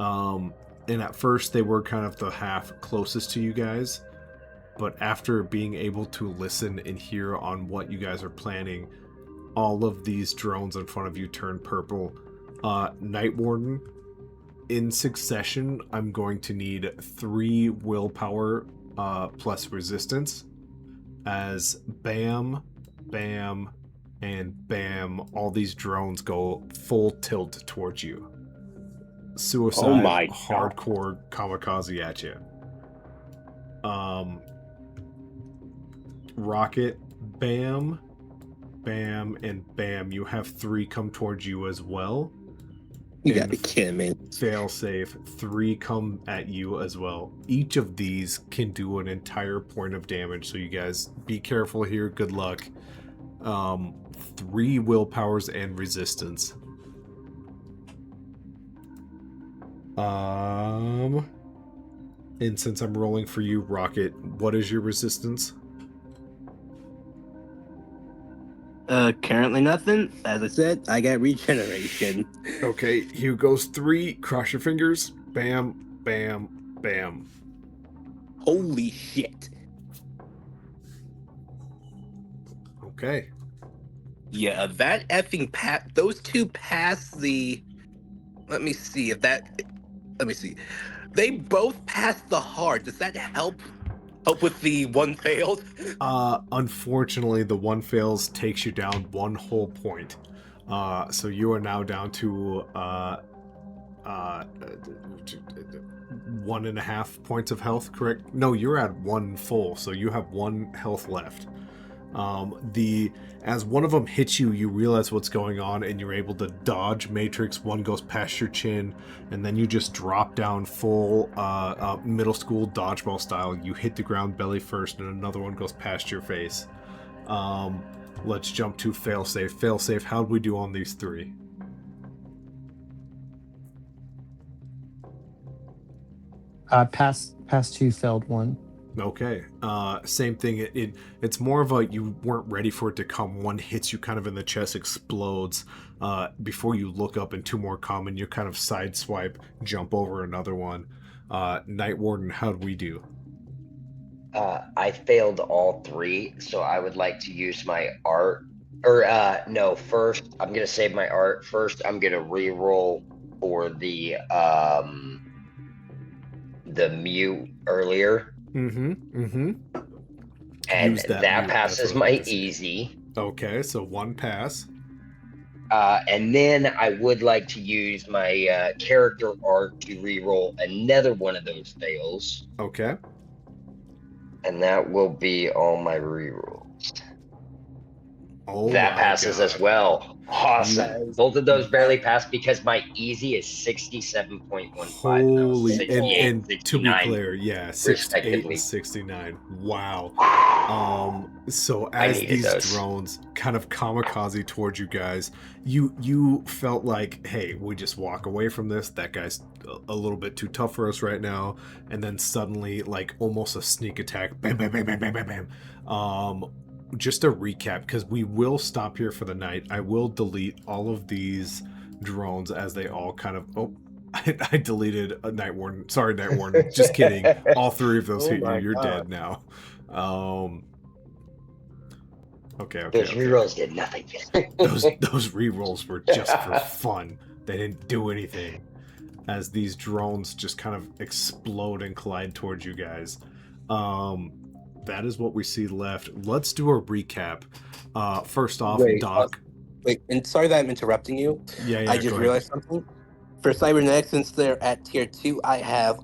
And at first they were kind of the half closest to you guys, but after being able to listen and hear on what you guys are planning, all of these drones in front of you turn purple. Night Warden, in succession, I'm going to need 3 willpower plus resistance, as bam, bam, and bam, all these drones go full tilt towards you. suicide, Oh my God. hardcore kamikaze at you. Rocket, bam, bam, and bam. You have 3 come towards you as well. You gotta be kidding me. Fail safe, 3 come at you as well. Each of these can do an entire point of damage, so you guys be careful here. Good luck. 3 willpowers and resistance. And since I'm rolling for you, Rocket, what is your resistance? Currently nothing. As I said, I got regeneration. Okay, here goes 3. Cross your fingers. Bam, bam, bam. Holy shit. Okay. Yeah, that effing those 2 pass the. Let me see. They both passed the hard. Does that help? Help with the 1 failed? Unfortunately, the 1 fails takes you down 1 whole point. So you are now down to 1.5 points of health, correct? No, you're at 1 full, so you have 1 health left. As one of them hits you, you realize what's going on, and you're able to dodge Matrix. 1 goes past your chin, and then you just drop down full middle school dodgeball style. You hit the ground belly first, and another one goes past your face. Let's jump to failsafe. Failsafe, how'd we do on these 3? Pass 2, failed 1. Okay. Same thing. It's more of a you weren't ready for it to come. 1 hits you kind of in the chest, explodes. Before you look up and 2 more come, and you kind of sideswipe, jump over another one. Night Warden, how'd we do? I failed all 3, so I would like to use my art. Or no, first I'm gonna save my art. First, I'm gonna re-roll for the mute earlier. And that passes my easy. Okay, so 1 pass. And then I would like to use my character art to re-roll another one of those fails. Okay. And that will be all my re-rolls. Oh, that passes as well. Awesome. Nice. Both of those barely passed because my easy is 67.15. Holy, and to be 69, clear, yeah, 68 and 69. Wow. So as these drones kind of kamikaze towards you guys, you felt like, hey, we just walk away from this. That guy's a little bit too tough for us right now. And then suddenly, like almost a sneak attack, bam, bam, bam, bam, bam, bam, bam. Just a recap, because we will stop here for the night. I will delete all of these drones as they all kind of... Oh, I deleted a Night Warden. Sorry, Night Warden. Just kidding. All 3 of those hit you. You're dead now. Okay. Those rerolls did nothing. those rerolls were just for fun. They didn't do anything. As these drones just kind of explode and collide towards you guys. That is what we see left. Let's do a recap. First off, Doc. And sorry that I'm interrupting you. Yeah, I just realized something. For cybernetics, since they're at tier 2, I have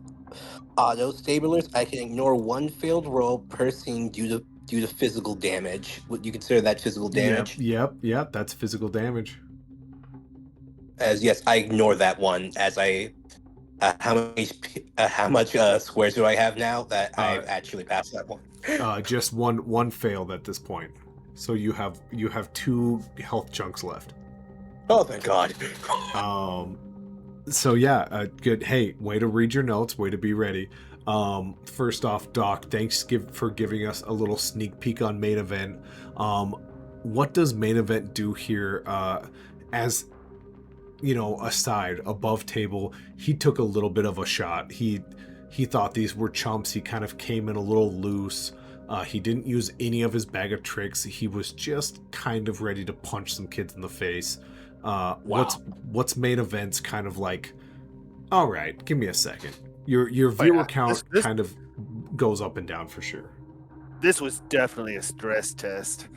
auto stablers. I can ignore 1 failed roll per scene due to physical damage. Would you consider that physical damage? Yep. That's physical damage. As yes, I ignore that one. As I how much squares do I have now that I've actually passed that one? Just one failed at this point. So you have 2 health chunks left. Oh, thank God. So yeah, good. Hey, way to read your notes. Way to be ready. First off, Doc, thanks for giving us a little sneak peek on main event. What does main event do here? As you know, aside above table, he took a little bit of a shot. He thought these were chumps. He kind of came in a little loose. He didn't use any of his bag of tricks. He was just kind of ready to punch some kids in the face. Wow. What's main event's kind of like? All right, give me a second. Your viewer count kind of goes up and down for sure. This was definitely a stress test.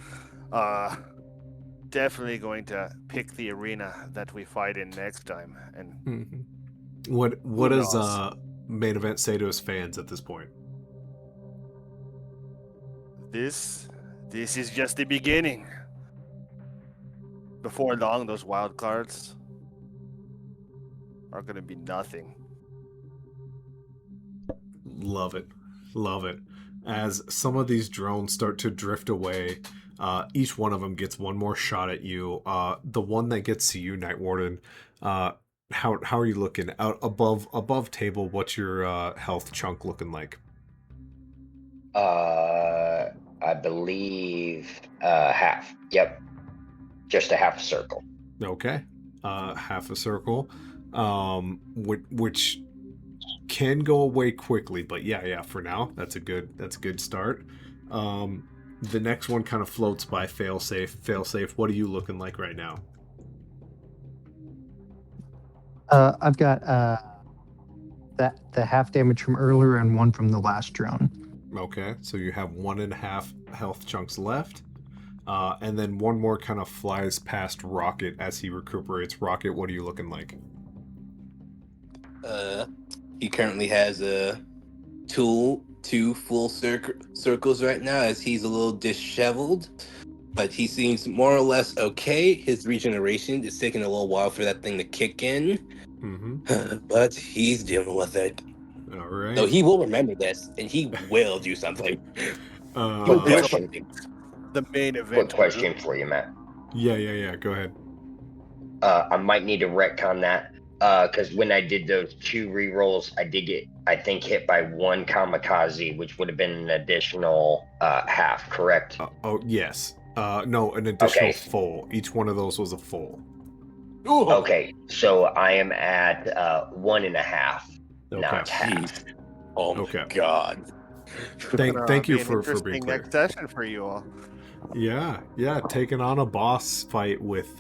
Definitely going to pick the arena that we fight in next time. And What Who does knows? main event say to his fans at this point? This is just the beginning. Before long, those wild cards are gonna be nothing. Love it. Love it. As some of these drones start to drift away, each one of them gets one more shot at you. The one that gets to you, Night Warden, how are you looking? Out above table, what's your health chunk looking like? I believe half. Yep, just a half a circle. Okay. Half a circle. Which can go away quickly, but yeah, for now, that's a good start. The next one kind of floats by. Failsafe, what are you looking like right now? I've got the half damage from earlier and one from the last drone. Okay, so you have 1.5 health chunks left, and then one more kind of flies past Rocket as he recuperates. Rocket, what are you looking like? He currently has two full circles right now as he's a little disheveled, but he seems more or less okay. His regeneration is taking a little while for that thing to kick in, but he's dealing with it. All right. So he will remember this, and he will do something. Quick It's question. the main event. Quick question for you, Matt. Yeah. Go ahead. I might need to retcon that because when I did those 2 rerolls, I did get, I think, hit by 1 kamikaze, which would have been an additional half, correct? Yes. No, an additional Okay. full. Each one of those was a full. Okay, so I am at 1.5, Okay. not half. Oh my Okay. god. Thank you Be an for being interesting clear. next session for you all. Yeah, taking on a boss fight with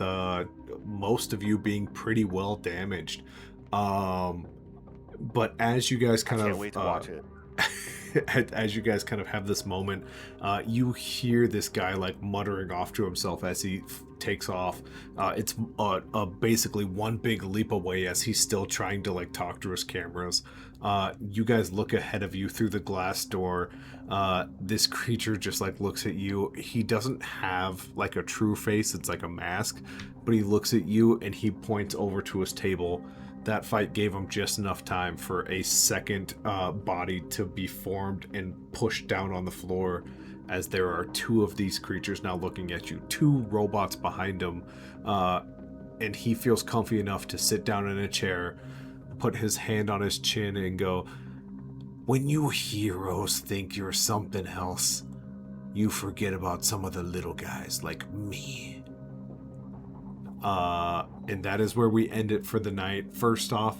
most of you being pretty well damaged. But as you guys kind Can't of wait to watch it. as you guys kind of have this moment, you hear this guy like muttering off to himself as he takes off. It's basically one big leap away as he's still trying to like talk to his cameras. You guys look ahead of you through the glass door. This creature just like looks at you. He doesn't have like a true face, it's like a mask, but he looks at you and he points over to his table. That fight gave him just enough time for a second body to be formed and pushed down on the floor, as there are 2 of these creatures now looking at you, 2 robots behind him, and he feels comfy enough to sit down in a chair, put his hand on his chin and go, "When you heroes think you're something else, you forget about some of the little guys like me." And that is where we end it for the night. First off,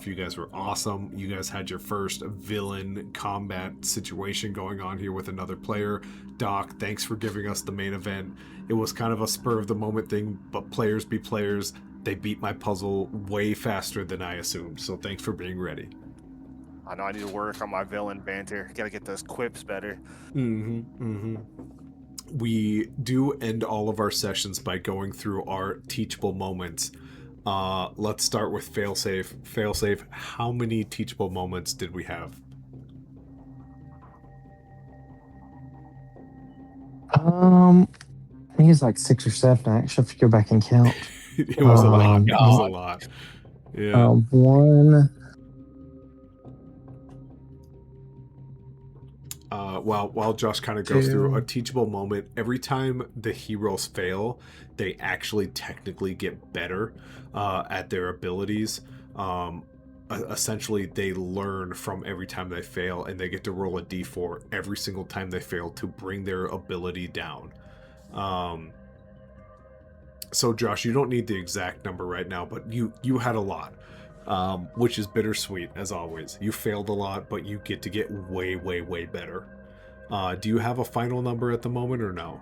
you guys were awesome. You guys had your first villain combat situation going on here with another player. Doc, thanks for giving us the main event. It was kind of a spur of the moment thing, but players be players. They beat my puzzle way faster than I assumed, so thanks for being ready. I know I need to work on my villain banter. Gotta get those quips better. We do end all of our sessions by going through our teachable moments. Let's start with Failsafe. Failsafe, how many teachable moments did we have? I think it's like 6 or 7. I actually have to go back and count. It was a lot. It was a lot. Yeah. One. While Josh kind of goes through a teachable moment, every time the heroes fail, they actually technically get better at their abilities. Essentially, they learn from every time they fail, and they get to roll a d4 every single time they fail to bring their ability down. So Josh, you don't need the exact number right now, but you had a lot, which is bittersweet as always. You failed a lot, but you get to get way better. Do you have a final number at the moment or no?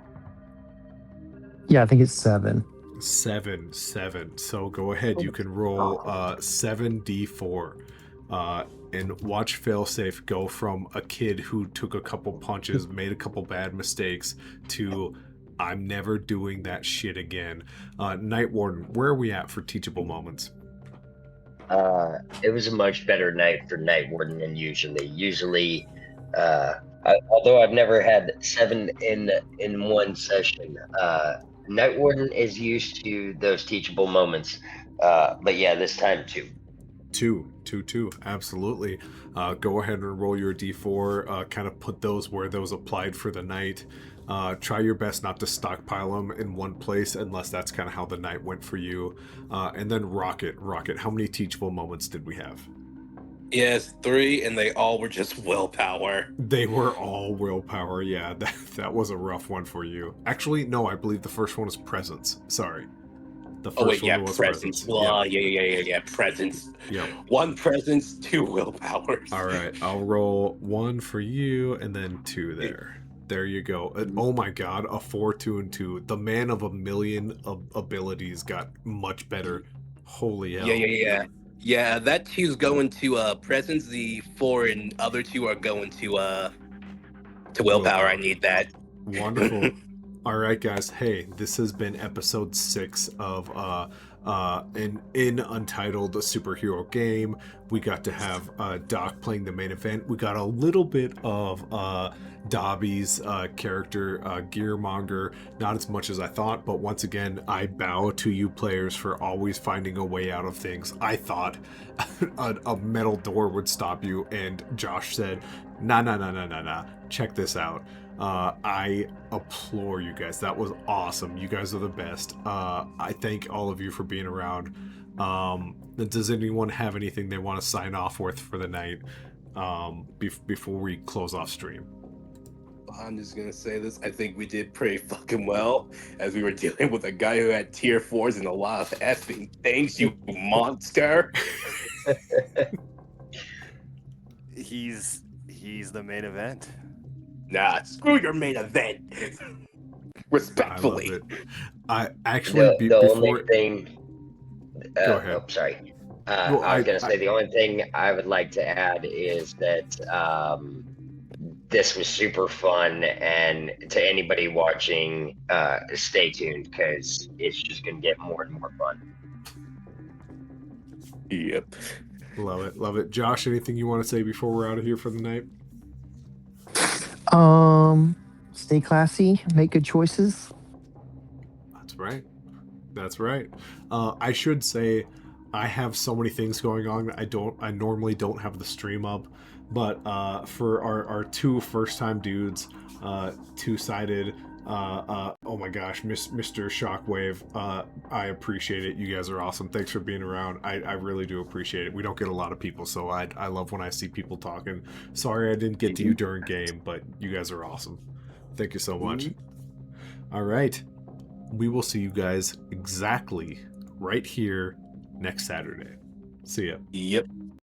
Yeah, I think it's 7. 7. So go ahead. You can roll 7d4 and watch Failsafe go from a kid who took a couple punches, made a couple bad mistakes, to I'm never doing that shit again. Night Warden, where are we at for teachable moments? It was a much better night for Night Warden than usually. Usually, although I've never had 7 in one session, Night Warden is used to those teachable moments. But yeah, this time too. Two, absolutely. Go ahead and roll your d4. Kind of put those where those applied for the night. Try your best not to stockpile them in one place unless that's kind of how the night went for you. And then Rocket. How many teachable moments did we have? Yes, 3, and they all were just willpower. They were all willpower. Yeah, that was a rough one for you. Actually, no, I believe the first one was presence. Sorry. The first Oh wait, yeah, one was presence. Well, yeah, presence. Yep. 1 presence, 2 willpowers. All right, I'll roll 1 for you and then 2 there. There you go. Oh my god, a 4, 2, and 2. The man of a million abilities got much better. Holy hell. Yeah. Yeah, that 2's going to presence. The 4 and other 2 are going to willpower. I need that. Wonderful. All right, guys. Hey, this has been episode 6 of an Untitled superhero game. We got to have Doc playing the main event. We got a little bit of Dobby's character, Gearmonger. Not as much as I thought, but once again, I bow to you players for always finding a way out of things. I thought a metal door would stop you, and Josh said, nah. Check this out. I applaud you guys. That was awesome. You guys are the best. I thank all of you for being around. Does anyone have anything they want to sign off with for the night before we close off stream? I'm just gonna say this. I think we did pretty fucking well, as we were dealing with a guy who had tier 4s and a lot of effing things, you monster. He's the main event. Nah, screw your main event. Respectfully. I love it. I actually The before only thing. Go ahead. Oh, sorry. Well, I was going to say the only thing I would like to add is that this was super fun, and to anybody watching, stay tuned because it's just going to get more and more fun. Yep. Love it. Josh, anything you want to say before we're out of here for the night? Stay classy, make good choices. That's right. I should say I have so many things going on. I normally don't have the stream up, but for our 2 first-time dudes, 2-sided, oh my gosh, Mr. Shockwave, I appreciate it. You guys are awesome. Thanks for being around. I really do appreciate it. We don't get a lot of people, so I love when I see people talking. Sorry I didn't get to you during game, but you guys are awesome. Thank you so much. All right. We will see you guys exactly right here next Saturday. See ya. Yep.